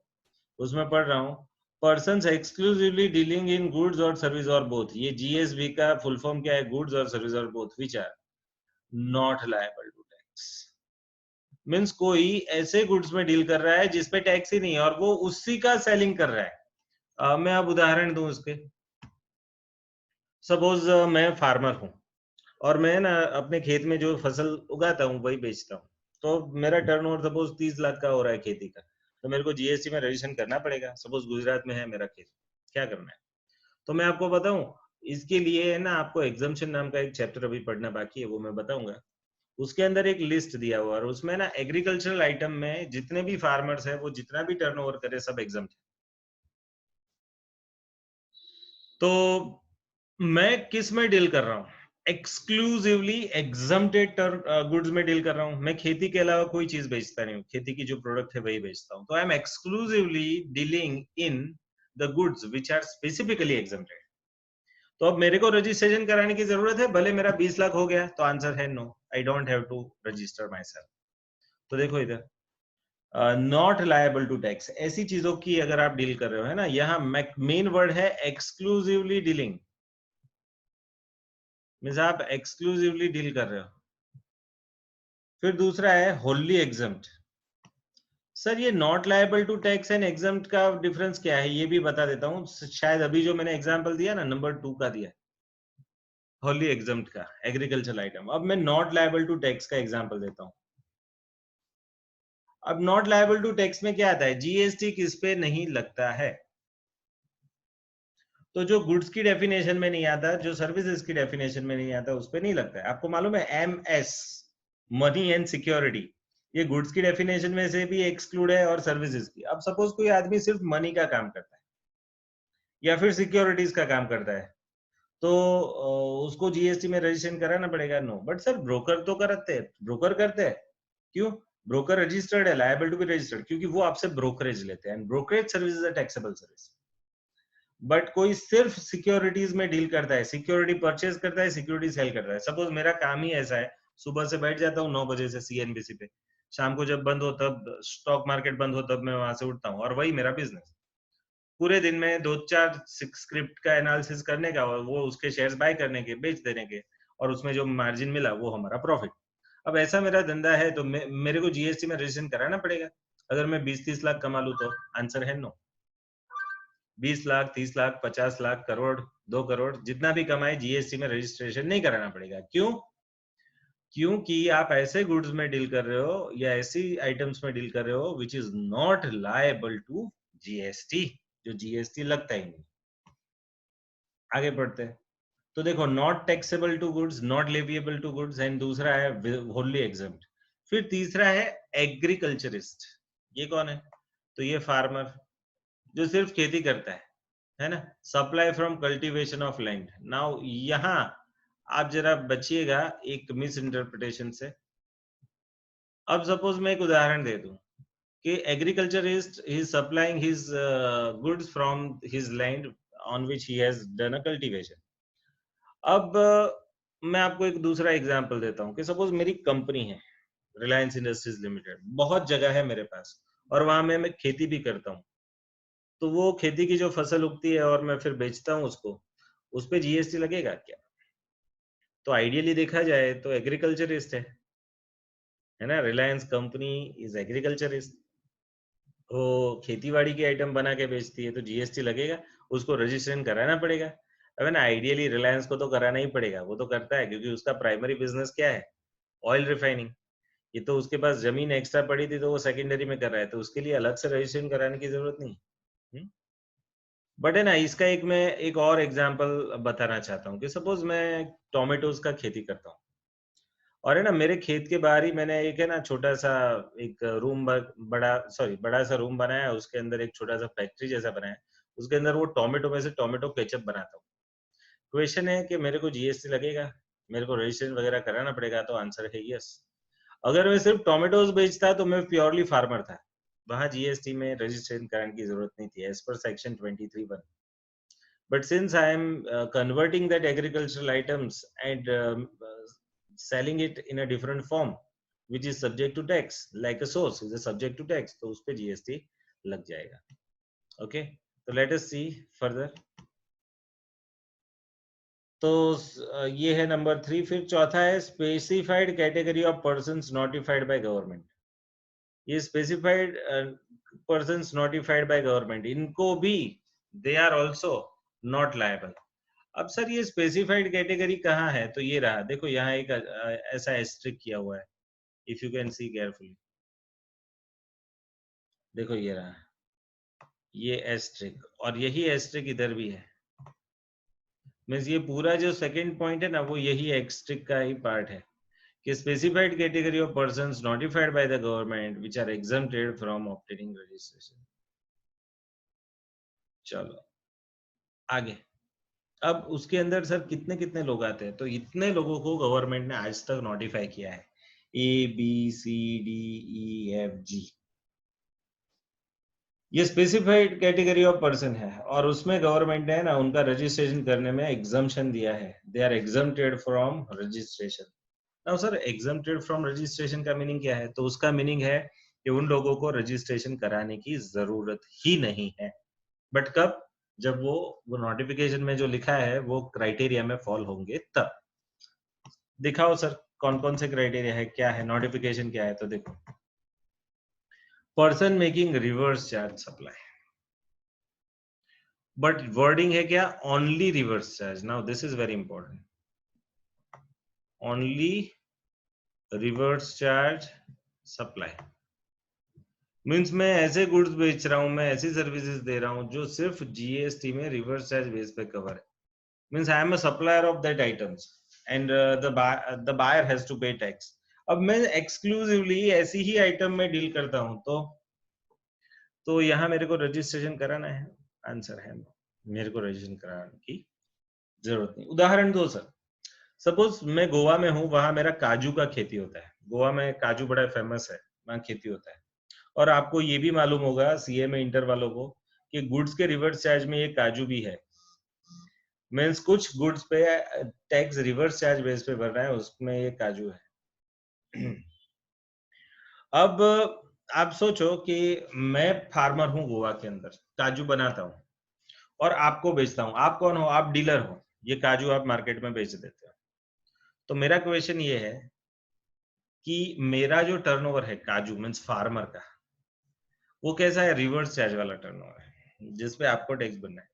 उसमें पढ़ रहा हूँ persons exclusively dealing in goods और सर्विस और बोथ। ये जीएसबी का फुल फॉर्म क्या है, गुड्स और सर्विस और both which are not liable to tax. Means कोई ऐसे गुड्स में डील कर रहा है जिसपे टैक्स ही नहीं है और वो उसी का सेलिंग कर रहा है। मैं अब उदाहरण दूं उसके, सपोज मैं फार्मर हूं और मैं ना अपने खेत में जो फसल उगाता हूँ वही बेचता हूँ, तो मेरा टर्नओवर सपोज 30 लाख का हो रहा है खेती का, तो मेरे को जीएसटी में रजिस्ट्रेशन करना पड़ेगा। सपोज गुजरात में है मेरा खेत, क्या करना है, तो मैं आपको बताऊं, इसके लिए है ना आपको एग्जम्पशन नाम का एक चैप्टर अभी पढ़ना बाकी है, वो मैं बताऊंगा। उसके अंदर एक लिस्ट दिया हुआ और उसमें ना एग्रीकल्चरल आइटम में जितने भी फार्मर्स है वो जितना भी टर्नओवर करे सब एग्जम्प्ट है। तो मैं किस में डील कर रहा हूँ, एक्सक्लूसिवली एग्जम्प्टेड गुड्स में डील कर रहा हूँ। मैं खेती के अलावा कोई चीज बेचता नहीं हूँ, खेती की जो प्रोडक्ट है वही बेचता हूँ। तो I am exclusively dealing in the goods which are specifically exempted. तो अब मेरे को रजिस्ट्रेशन कराने की जरूरत है, भले मेरा 20 लाख हो गया, तो आंसर है no, I don't have to register myself. तो देखो इधर नॉट लायबल टू टैक्स, ऐसी चीजों की अगर आप डील कर रहे हो है ना, यहाँ मेन वर्ड है एक्सक्लूसिवली डीलिंग, मींस आप एक्सक्लूसिवली डील कर रहे हो। फिर दूसरा है होली एग्जम्प्ट। सर ये not liable to tax and exempt का डिफरेंस क्या है, ये भी बता देता हूँ। शायद अभी जो मैंने एग्जांपल दिया ना, नंबर 2 का दिया, होली एग्जम्प्ट का एग्रीकल्चर आइटम। अब मैं नॉट लायबल टू टैक्स का एग्जांपल देता हूँ। अब नॉट लायबल टू टैक्स में क्या आता है, जीएसटी किस पे नहीं लगता है। तो जो गुड्स की डेफिनेशन में नहीं आता, जो सर्विसेज की डेफिनेशन में नहीं आता, उस पे नहीं लगता है। आपको मालूम है एमएस, मनी एंड सिक्योरिटी, ये गुड्स की डेफिनेशन में से भी एक्सक्लूड है और सर्विसेज की। अब सपोज कोई आदमी सिर्फ मनी का काम करता है या फिर सिक्योरिटीज का काम करता है, तो उसको जीएसटी में रजिस्ट्रेशन कराना पड़ेगा, नो। बट सर ब्रोकर तो करते हैं, ब्रोकर करते हैं, क्यों, ब्रोकर रजिस्टर्ड है, लायबल टू बी रजिस्टर्ड, क्योंकि वो आपसे ब्रोकरेज लेते हैं, brokerage service is a taxable service. But कोई सिर्फ सिक्योरिटीज में डील करता है, सिक्योरिटी परचेज करता है, सिक्योरिटी सेल करता है। सपोज मेरा काम ही ऐसा है, सुबह से बैठ जाता हूँ 9 बजे से सीएनबीसी पे, शाम को जब बंद हो तब स्टॉक मार्केट बंद हो तब मैं वहां से उठता हूँ, और वही मेरा बिजनेस। पूरे दिन में 2-4 स्क्रिप्ट का एनालिसिस करने का और वो उसके शेयर्स बाय करने के, बेच देने के, और उसमें जो मार्जिन मिला वो हमारा प्रॉफिट। अब ऐसा मेरा धंधा है तो मेरे को जीएसटी में रजिस्ट्रेशन कराना पड़ेगा। अगर मैं 20-30 लाख कमा लूं तो आंसर है नो। 20 लाख, 30 लाख, 50 लाख, करोड़, 2 करोड़, जितना भी कमाए जीएसटी में रजिस्ट्रेशन नहीं कराना पड़ेगा। क्यों? क्योंकि आप ऐसे गुड्स में डील कर रहे हो या ऐसी आइटम्स में डील कर रहे हो which is not liable to GST, जो जीएसटी लगता ही नहीं। आगे बढ़ते हैं तो देखो, not taxable to goods, not leviable to goods, and दूसरा है होली एग्जम्प्ट। फिर तीसरा है एग्रीकल्चरिस्ट। ये कौन है? तो ये फार्मर जो सिर्फ खेती करता है ना। Supply from cultivation of land. Now यहाँ आप जरा बचिएगा एक मिस इंटरप्रिटेशन से। अब सपोज मैं एक उदाहरण दे दूं कि agriculturist he is supplying his goods from his land on which he has done a cultivation. अब मैं आपको एक दूसरा एग्जांपल देता हूं कि सपोज मेरी कंपनी है रिलायंस इंडस्ट्रीज लिमिटेड, बहुत जगह है मेरे पास और वहां मैं खेती भी करता हूं। तो वो खेती की जो फसल उगती है और मैं फिर बेचता हूं उसको, उस पे जीएसटी लगेगा क्या? तो आइडियली देखा जाए तो एग्रीकल्चरिस्ट है ना। रिलायंस कंपनी इज एग्रीकल्चरिस्ट, वो खेतीबाड़ी की आइटम बना के बेचती है तो जीएसटी लगेगा, उसको रजिस्ट्रेशन कराना पड़ेगा। अब ना आइडियली रिलायंस को तो कराना ही पड़ेगा, वो तो करता है क्योंकि उसका प्राइमरी बिजनेस क्या है? Oil refining. ये तो उसके पास जमीन एक्स्ट्रा पड़ी थी तो वो सेकेंडरी में कर रहा है, तो उसके लिए अलग से रजिस्ट्रेशन कराने की जरूरत नहीं। बट है ना, इसका मैं एक और एग्जांपल बताना चाहता हूँ कि सपोज मैं टोमेटोज का खेती करता हूँ और है ना मेरे खेत के बाहर ही मैंने एक है ना छोटा सा एक रूम बड़ा सा रूम बनाया है, उसके अंदर एक छोटा सा फैक्ट्री जैसा बनाया है, उसके अंदर वो टोमेटो में से टोमेटो केचप बनाता हूँ। क्वेश्चन है कि मेरे को जीएसटी लगेगा, मेरे को रजिस्ट्रेशन वगैरह कराना पड़ेगा? तो आंसर है यस। अगर मैं सिर्फ टोमेटोज बेचता तो मैं प्योरली फार्मर था, वहां जीएसटी में रजिस्ट्रेशन कराने की जरूरत नहीं थी as per section 23(1). But since I am converting that agricultural items and selling it in a different form, which is subject to tax, like a sauce is a subject to tax, तो उस पे GST लग जाएगा। Okay, so let us see further. तो ये है number 3। फिर चौथा है specified category of persons notified by government. ये specified persons notified by government, इनको भी they are also not liable. अब सर ये स्पेसिफाइड कैटेगरी कहाँ है? तो ये रहा, देखो यहाँ एक ऐसा एस्ट्रिक किया हुआ है, if you can see carefully. देखो ये रहा, ये एस्ट्रिक, और यही एस्ट्रिक इधर भी है। मींस ये पूरा जो सेकंड पॉइंट है ना, वो यही एस्ट्रिक का ही पार्ट है कि specified category of persons notified by the government which are exempted from obtaining registration. चलो आगे। अब उसके अंदर सर कितने कितने लोग आते हैं? तो इतने लोगों को गवर्नमेंट ने आज तक नोटिफाई किया है, ABCDEFG। ये स्पेसिफाइड कैटेगरी ऑफ पर्सन है और उसमें गवर्नमेंट ने ना उनका रजिस्ट्रेशन करने में एग्जम्पशन दिया है। They are exempted from registration. Now sir exempted from registration का मीनिंग क्या है? तो उसका मीनिंग है कि उन लोगों को रजिस्ट्रेशन कराने की जरूरत ही नहीं है। बट कब? जब वो नोटिफिकेशन में जो लिखा है वो क्राइटेरिया में फॉल होंगे तब। दिखाओ सर कौन कौन से क्राइटेरिया है, क्या है, नोटिफिकेशन क्या है? तो देखो, person making reverse charge supply, but wording है क्या? Only reverse charge. Now this is very important, only reverse charge supply means मैं ऐसे गुड्स बेच रहा हूं, मैं ऐसी सर्विसेज दे रहा हूं जो सिर्फ जीएसटी में रिवर्स चार्ज बेस पे कवर है। Means I am a supplier of that items and the buyer has to pay tax. अब मैं एक्सक्लूसिवली ऐसी ही आइटम में डील करता हूं तो यहाँ मेरे को रजिस्ट्रेशन कराना है? आंसर है मेरे को रजिस्ट्रेशन कराने की जरूरत नहीं। उदाहरण दो सर, सपोज मैं गोवा में हूँ, वहां मेरा काजू का खेती होता है। गोवा में काजू बड़ा फेमस है, वहां खेती होता है। और आपको ये भी मालूम होगा सीए में इंटर वालों को कि गुड्स के रिवर्स चार्ज में ये काजू भी है। मीन्स कुछ गुड्स पे टैक्स रिवर्स चार्ज बेस पे भर रहा है, उसमें ये काजू है। अब आप सोचो कि मैं फार्मर हूं गोवा के अंदर, काजू बनाता हूं और आपको बेचता हूं। आप कौन हो? आप डीलर हो, ये काजू आप मार्केट में बेच देते हो। तो मेरा क्वेश्चन ये है कि मेरा जो टर्नओवर है काजू मीन्स फार्मर का, वो कैसा है, रिवर्स चार्ज वाला टर्नओवर है जिसपे आपको टैक्स भरना है।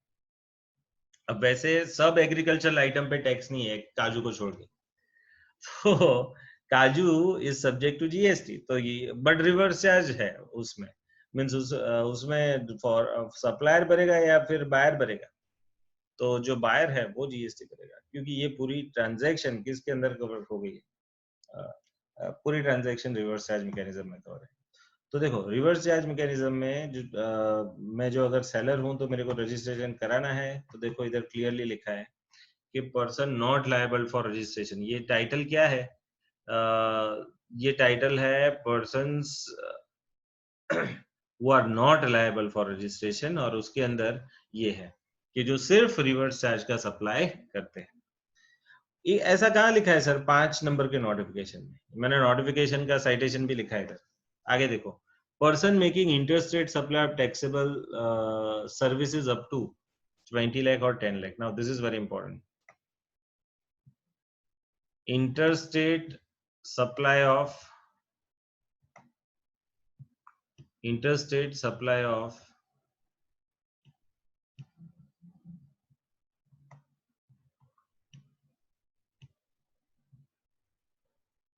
अब वैसे सब एग्रीकल्चरल आइटम पे टैक्स नहीं है काजू को छोड़ के, तो काजू इज सब्जेक्ट टू जीएसटी, तो ये बट रिवर्स चार्ज है उसमें, मीन्स उसमें फॉर सप्लायर भरेगा या फिर बायर भरेगा, तो जो बायर है वो जीएसटी भरेगा, क्योंकि ये पूरी ट्रांजैक्शन किसके अंदर कवर हो गई है, पूरी ट्रांजैक्शन रिवर्स चार्ज मैकेनिज्म में कवर है। तो देखो रिवर्स चार्ज मैकेनिज्म में मैं जो अगर सेलर हूं तो मेरे को रजिस्ट्रेशन कराना है, तो देखो इधर क्लियरली लिखा है कि person not liable for registration. ये टाइटल क्या है, ये टाइटल है persons who are not liable for registration, और उसके अंदर ये है कि जो सिर्फ रिवर्स चार्ज का सप्लाई करते हैं। ये ऐसा कहाँ लिखा है सर, 5 नंबर के नोटिफिकेशन में, मैंने नोटिफिकेशन का साइटेशन भी लिखा है इधर, आगे देखो, person making interstate supply of taxable services up to 20 lakh or 10 lakh. Now this is very important. Interstate supply of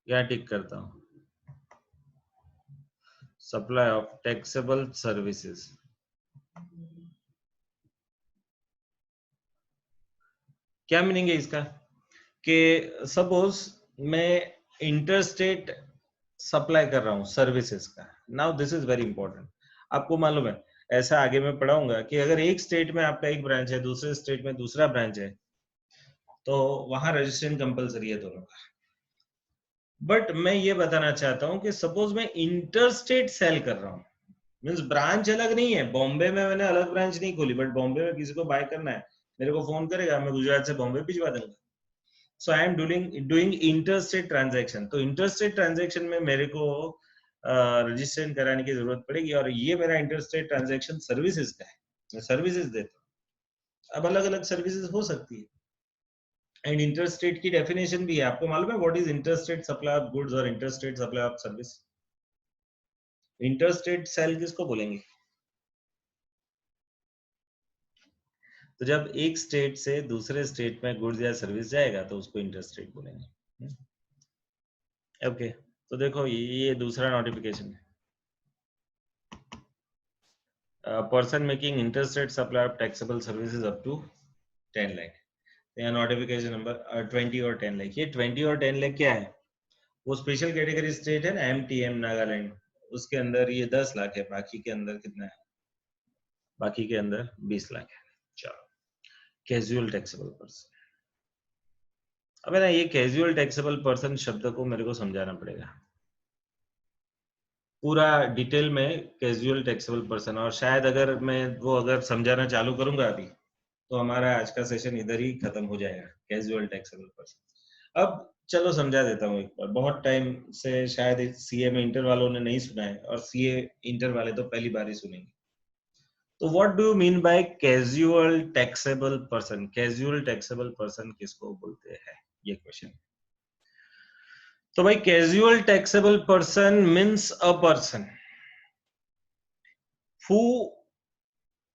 क्या टिक करता हूं, सप्लाई ऑफ टैक्सेबल सर्विसेज। क्या मीनिंग है इसका, कि सपोज मैं इंटरस्टेट सप्लाई कर रहा हूं सर्विसेज का। Now this is very important, आपको मालूम है ऐसा आगे मैं पढ़ाऊंगा कि अगर एक स्टेट में आपका एक ब्रांच है, दूसरे स्टेट में दूसरा ब्रांच है, तो वहां रजिस्ट्रेशन कंपलसरी है दोनों का। बट मैं ये बताना चाहता हूं कि सपोज मैं इंटरस्टेट सेल कर रहा हूं, मींस ब्रांच अलग नहीं है, बॉम्बे में मैंने अलग ब्रांच नहीं खोली, बट बॉम्बे में किसी को बाय करना है, मेरे को फोन करेगा, मैं गुजरात से बॉम्बे भिजवा दूंगा। So I am doing interstate transaction, तो इंटरस्टेट ट्रांजैक्शन में मेरे को रजिस्ट्रेशन कराने की जरूरत पड़ेगी, और ये मेरा इंटरस्टेट ट्रांजैक्शन सर्विसेज का है, मैं सर्विसेज देता हूँ। अब अलग अलग सर्विसेज हो सकती है, एंड इंटरस्टेट की डेफिनेशन भी है, आपको मालूम है what is interstate supply of goods और interstate supply of service. Interstate sale किसको बोलेंगे, तो जब एक स्टेट से दूसरे स्टेट में गुड्स या सर्विस जाएगा तो उसको इंटरस्टेट बोलेंगे। ओके, तो देखो ये दूसरा नोटिफिकेशन है, person making interstate supply of taxable services up to 10 lakh. यहाँ नोटिफिकेशन नंबर 20 और 10 लाख, ये 20 और 10 लाख क्या है, वो स्पेशल कैटेगरी स्टेट है ना, एमटीएम नागालैंड, उसके अंदर ये 10 लाख है, बाकी के अंदर कितना है, बाकी के अंदर 20 लाख है। चलो, कैजुअल टैक्सेबल पर्सन, अब है ना ये कैजुअल टैक्सेबल पर्सन शब्द को मेरे को समझाना पड़ेगा पूरा डिटेल में, कैजुअल टैक्सेबल पर्सन, और शायद अगर मैं वो अगर समझाना चालू करूंगा अभी तो हमारा आज का सेशन इधर ही खत्म हो जाएगा, कैजुअल टैक्सेबल पर्सन। अब चलो समझा देता हूँ एक बार, बहुत टाइम से शायद सीए में इंटर वालों ने नहीं सुना है, और सीए इंटर वाले तो पहली बार ही सुनेंगे। तो what do you mean by casual taxable person, casual taxable person किसको बोलते हैं, ये क्वेश्चन। तो भाई casual taxable person means a person who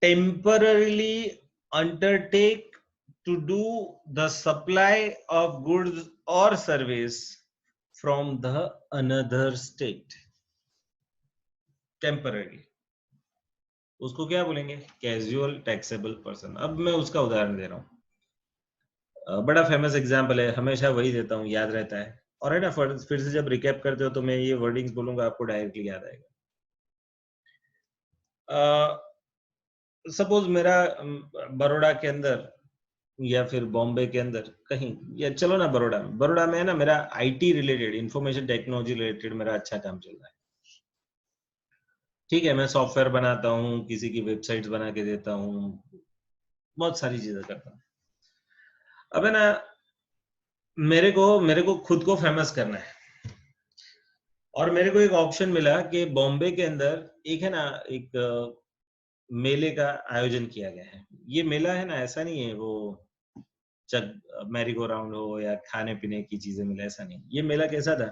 temporarily undertake to do the supply of goods or service from the another state temporarily, उसको क्या बोलेंगे, casual taxable person. अब मैं उसका उदाहरण दे रहा हूँ, बड़ा फेमस एग्जांपल है, हमेशा वही देता हूँ, याद रहता है, और है ना फिर से जब रिकैप करते हो तो मैं ये वर्डिंग्स बोलूंगा, आपको डायरेक्टली याद आएगा। सपोज मेरा बड़ौदा के अंदर या फिर बॉम्बे के अंदर कहीं, या चलो ना बड़ौदा में है ना, मेरा IT related, information technology related मेरा अच्छा काम चल रहा है, ठीक है, मैं सॉफ्टवेयर बनाता हूँ, किसी की वेबसाइट्स बना के देता हूँ, बहुत सारी चीजें करता हूँ। अब है ना मेरे को खुद को फेमस करना है, और मेरे को एक ऑप्शन मिला कि बॉम्बे के अंदर एक है ना एक मेले का आयोजन किया गया है। ये मेला है ना ऐसा नहीं है वो मैरी गो राउंड हो या खाने पीने की चीजें मिले, ऐसा नहीं। ये मेला कैसा था,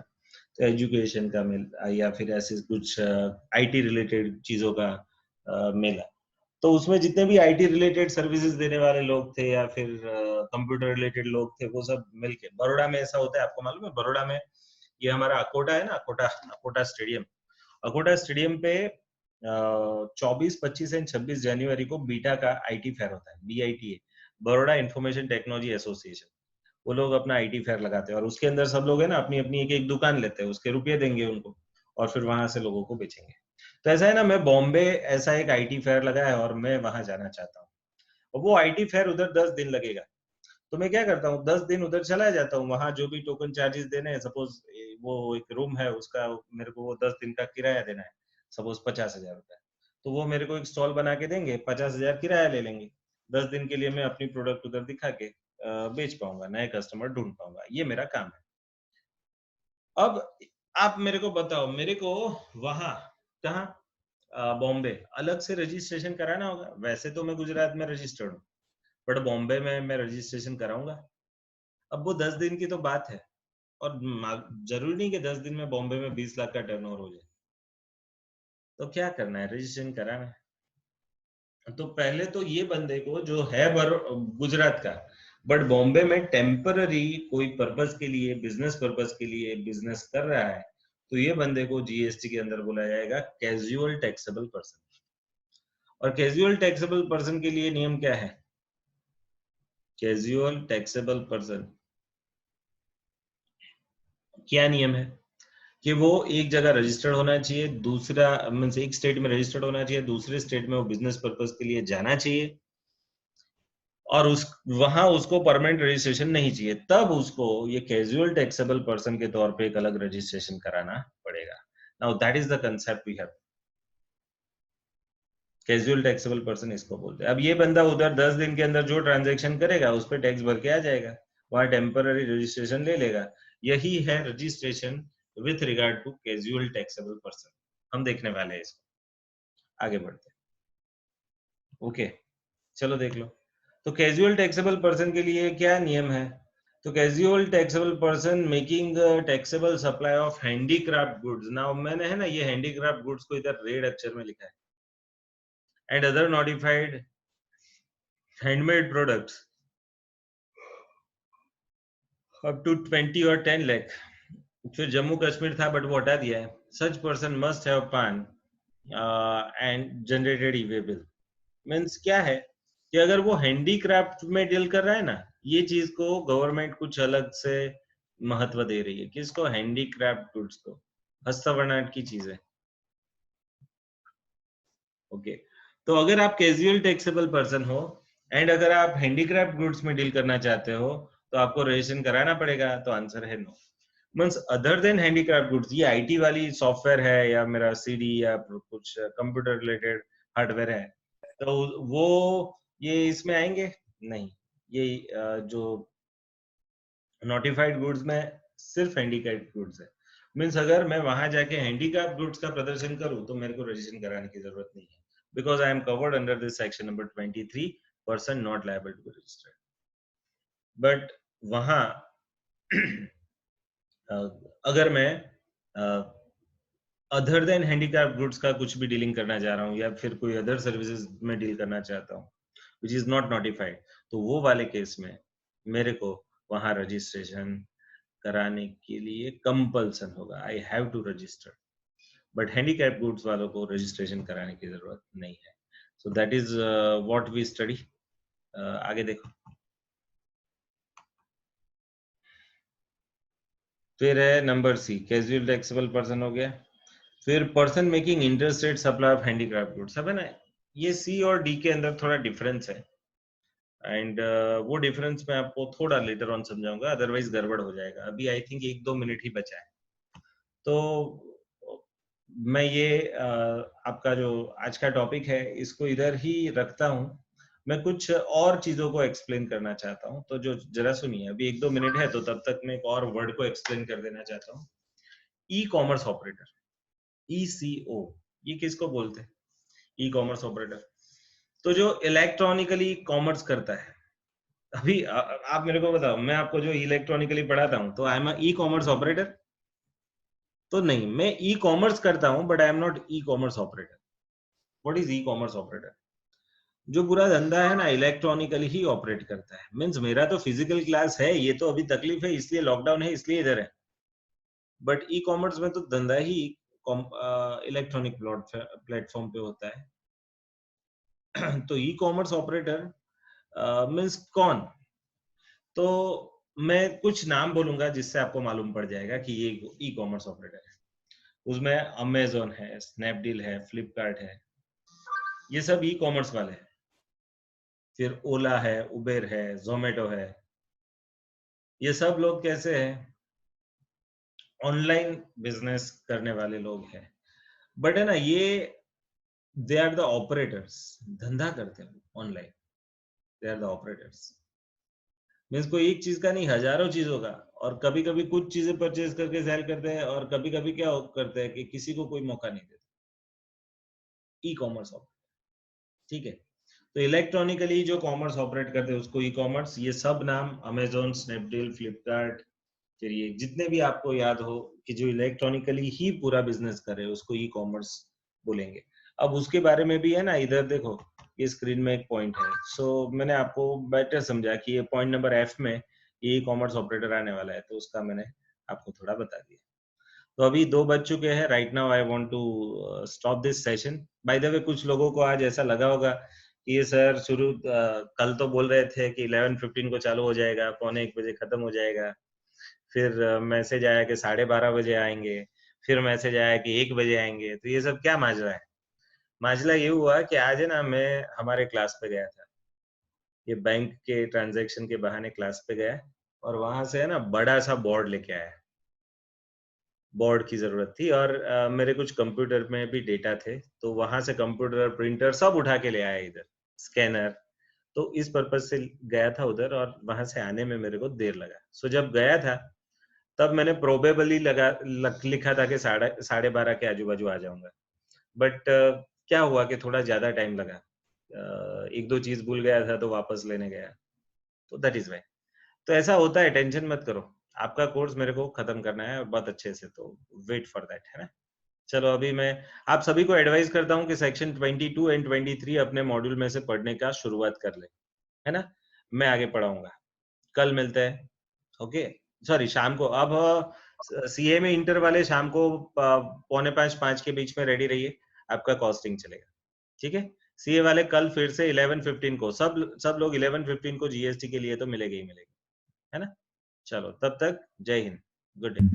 तो एजुकेशन का मेला या फिर ऐसे कुछ आईटी रिलेटेड चीजों का मेला। तो उसमें जितने भी आईटी रिलेटेड सर्विसेज देने वाले लोग थे या फिर कंप्यूटर रिलेटेड लोग थे, वो सब मिलके, बड़ौदा में ऐसा होता है, आपको मालूम है? बड़ौदा में ये हमारा अकोटा है ना, अकोटा स्टेडियम, अकोटा स्टेडियम पे 24, 25 एंड 26 जनवरी को बीटा का आईटी फेयर होता है, BITA, Baroda information technology association. वो लोग अपना आईटी फेयर लगाते हैं और उसके अंदर सब लोग है ना अपनी अपनी एक एक दुकान लेते हैं, उसके रुपये देंगे उनको और फिर वहां से लोगों को बेचेंगे। तो ऐसा है ना, मैं बॉम्बे ऐसा एक आईटी फेयर लगा है और मैं वहां जाना चाहता हूँ। और वो आईटी फेयर उधर 10 दिन लगेगा। तो मैं क्या करता हूँ, 10 दिन उधर चला जाता हूँ, वहां जो भी टोकन चार्जेस देने हैं, सपोज वो एक रूम है उसका, मेरे को वो 10 दिन का किराया देना है, सपोज 50,000 रुपए, तो वो मेरे को एक स्टॉल बना के देंगे, 50,000 किराया ले लेंगे। 10 दिन के लिए मैं अपनी प्रोडक्ट उधर दिखा के बेच पाऊंगा, नए कस्टमर ढूंढ पाऊंगा, ये मेरा काम है। अब आप मेरे को बताओ, मेरे को वहां कहाँ बॉम्बे अलग से रजिस्ट्रेशन कराना होगा? वैसे तो मैं गुजरात में रजिस्टर्ड हूँ, बट बॉम्बे में मैं रजिस्ट्रेशन कराऊंगा। अब वो 10 दिन की तो बात है, और जरूरी नहीं कि 10 दिन में बॉम्बे में 20 लाख का टर्नओवर हो जाए। तो क्या करना है, रजिस्ट्रेशन कराना है। तो पहले तो ये बंदे को जो है गुजरात का, बट बॉम्बे में टेम्पररी कोई पर्पस के लिए, बिजनेस पर्पस के लिए बिजनेस कर रहा है, तो ये बंदे को जीएसटी के अंदर बोला जाएगा कैजुअल टैक्सेबल पर्सन। और कैजुअल टैक्सेबल पर्सन के लिए नियम क्या है? कैजुअल टैक्सेबल पर्सन क्या नियम है कि वो एक जगह रजिस्टर्ड होना चाहिए, दूसरा मीन्स एक स्टेट में रजिस्टर्ड होना चाहिए, दूसरे स्टेट में वो बिजनेस पर्पस के लिए जाना चाहिए, और उस वहां उसको परमानेंट रजिस्ट्रेशन नहीं चाहिए, तब उसको ये कैजुअल टैक्सेबल पर्सन के तौर पे एक अलग रजिस्ट्रेशन कराना पड़ेगा। Now that is the concept we have. Casual taxable person इसको बोलते हैं। अब ये बंदा उधर 10 दिन के अंदर जो ट्रांजैक्शन करेगा उस पर टैक्स भर के आ जाएगा, वहां टेम्पररी रजिस्ट्रेशन ले लेगा। यही है registration with regard to casual taxable person. हम देखने वाले हैं इसको, आगे बढ़ते हैं। ओके, चलो देख लो। तो कैजुअल टैक्सेबल पर्सन के लिए क्या नियम है? तो casual taxable person making taxable supply of handicraft goods. Now मैंने है ना ये हैंडीक्राफ्ट गुड्स को इधर रेड अक्षर में लिखा है, and other notified handmade products up to 20 और 10 लाख। फिर जम्मू कश्मीर था बट वो हटा दिया है। सच पर्सन मस्ट हैव पान and generated E way bill. Means क्या है कि अगर वो हैंडीक्राफ्ट में डील कर रहा है ना, ये चीज को गवर्नमेंट कुछ अलग से महत्व दे रही है। किसको? हैंडीक्राफ्ट गुड्स को, हस्तवर्णाट की चीजें। ओके, तो अगर आप कैजुअल टैक्सेबल पर्सन हो एंड अगर आप हैंडीक्राफ्ट गुड्स में डील करना चाहते हो तो आपको रजिस्ट्रेशन कराना पड़ेगा। तो आंसर है no. Means other than handicraft goods, ये आईटी वाली सॉफ्टवेयर है या मेरा सीडी या कुछ कंप्यूटर रिलेटेड हार्डवेयर है, तो वो ये इसमें आएंगे नहीं। ये जो नोटिफाइड गुड्स में सिर्फ हैंडीक्राफ्ट गुड्स है। मीन्स अगर मैं वहां जाके हैंडीक्राफ्ट गुड्स का प्रदर्शन करूं तो मेरे को रजिस्ट्रेशन कराने की जरूरत नहीं है, because I am covered under this section number 23, person not liable to be registered. But वहां अगर मैं अदर देन हैंडीक्राफ्ट गुड्स का कुछ भी डीलिंग करना चाह रहा हूँ या फिर कोई अदर सर्विसेज में डील करना चाहता हूँ विच इज नॉट नोटिफाइड, तो वो वाले केस में मेरे को वहां रजिस्ट्रेशन कराने के लिए कंपल्सन होगा, I have to register. But handicraft goods वालों को रजिस्ट्रेशन कराने की जरूरत नहीं है। So that is what we study. आगे देखो, फिर है number C, casual taxable person हो गया। फिर person making interstate supply of handicraft goods. अब है ना, ये सी और डी के अंदर थोड़ा डिफरेंस है, एंड वो डिफरेंस मैं आपको थोड़ा लेटर ऑन समझाऊंगा, अदरवाइज गड़बड़ हो जाएगा। अभी आई थिंक 1-2 मिनट ही बचा है, तो मैं ये आपका जो आज का टॉपिक है इसको इधर ही रखता हूँ। मैं कुछ और चीजों को एक्सप्लेन करना चाहता हूँ, तो जो जरा सुनिए, अभी 1-2 मिनट है, तो तब तक मैं एक और वर्ड को एक्सप्लेन कर देना चाहता हूँ। ई कॉमर्स ऑपरेटर, ECO, ये किसको बोलते हैं? ई कॉमर्स ऑपरेटर। तो जो इलेक्ट्रॉनिकली कॉमर्स करता है, अभी आप मेरे को बताओ, मैं आपको जो इलेक्ट्रॉनिकली पढ़ाता हूँ, तो I am e commerce operator. तो नहीं, मैं ई कॉमर्स करता हूं but I am not e commerce operator. What is e commerce operator? जो पूरा धंधा है ना इलेक्ट्रॉनिकली ही ऑपरेट करता है। मींस मेरा तो फिजिकल क्लास है, ये तो अभी तकलीफ है इसलिए लॉकडाउन है इसलिए इधर है, बट ई कॉमर्स में तो धंधा ही इलेक्ट्रॉनिक प्लेटफॉर्म पे होता है। तो ई कॉमर्स ऑपरेटर मींस कौन? तो मैं कुछ नाम बोलूंगा जिससे आपको मालूम पड़ जाएगा कि ये ई कॉमर्स ऑपरेटर है। उसमें अमेजोन है, स्नैपडील है, फ्लिपकार्ट है, ये सब ई कॉमर्स वाले हैं। फिर ओला है, उबेर है, जोमेटो है, ये सब लोग कैसे हैं? ऑनलाइन बिजनेस करने वाले लोग हैं। बट है ना, ये दे आर द ऑपरेटर्स, धंधा करते हैं online, they are the operators. Means कोई एक चीज का नहीं, हजारों चीजों का। और कभी कभी कुछ चीजें परचेज करके सेल करते हैं, और कभी कभी क्या करते हैं कि किसी को कोई मौका नहीं देते। ई कॉमर्स ऑपरेटर, ठीक है। तो इलेक्ट्रॉनिकली जो कॉमर्स ऑपरेट करते हैं उसको ई कॉमर्स। ये सब नाम अमेजोन, स्नैपडील, फ्लिपकार्ट, फिर ये जितने भी आपको याद हो कि जो इलेक्ट्रॉनिकली ही पूरा बिजनेस करे उसको ई कॉमर्स बोलेंगे। अब उसके बारे में भी है ना, इधर देखो ये स्क्रीन में एक पॉइंट है। सो मैंने आपको बेटर समझा कि ये पॉइंट नंबर एफ में ई कॉमर्स ऑपरेटर आने वाला है, तो उसका मैंने आपको थोड़ा बता दिया। तो अभी 2 बज चुके हैं। Right now I want to stop this session. By the way, कुछ लोगों को आज ऐसा लगा होगा कि ये सर कल तो बोल रहे थे कि 11:15 को चालू हो जाएगा, 1:45 बजे खत्म हो जाएगा, फिर मैसेज आया कि 12:30 बजे आएंगे, फिर मैसेज आया कि 1 बजे आएंगे। तो ये सब क्या माजरा है? माजरा ये हुआ कि आज है ना, मैं हमारे क्लास पे गया था, ये बैंक के ट्रांजैक्शन के बहाने क्लास पे गया, और वहां से है ना बड़ा सा बोर्ड लेके आया। बोर्ड की जरूरत थी, और मेरे कुछ कंप्यूटर में भी डेटा थे, तो वहां से कंप्यूटर, प्रिंटर सब उठा के ले आया इधर, स्कैनर। तो इस पर्पज से गया था उधर, और वहां से आने में मेरे को देर लगा। सो जब गया था तब मैंने प्रोबेबली लिखा था कि 12:30 के आजू बाजू आ जाऊंगा। बट क्या हुआ कि थोड़ा ज्यादा टाइम लगा, एक दो चीज भूल गया था तो वापस लेने गया, तो दैट इज वाई। तो ऐसा होता है, टेंशन मत करो। आपका कोर्स मेरे को खत्म करना है बहुत अच्छे से, तो वेट फॉर दैट, है ना। चलो, अभी मैं आप सभी को एडवाइस करता हूँ कि सेक्शन 22 एंड 23 अपने मॉड्यूल में से पढ़ने का शुरुआत कर ले, है ना। मैं आगे पढ़ाऊंगा। कल मिलते हैं। ओके, सॉरी शाम को। अब सीए में इंटर वाले शाम को 4:45-5 के बीच में रेडी रहिए, आपका कॉस्टिंग चलेगा, ठीक है। सीए वाले कल फिर से 11:15 को, सब लोग 11:15 को जीएसटी के लिए तो मिलेगी ही मिलेगी, है ना। चलो, तब तक जय हिंद, गुड डे।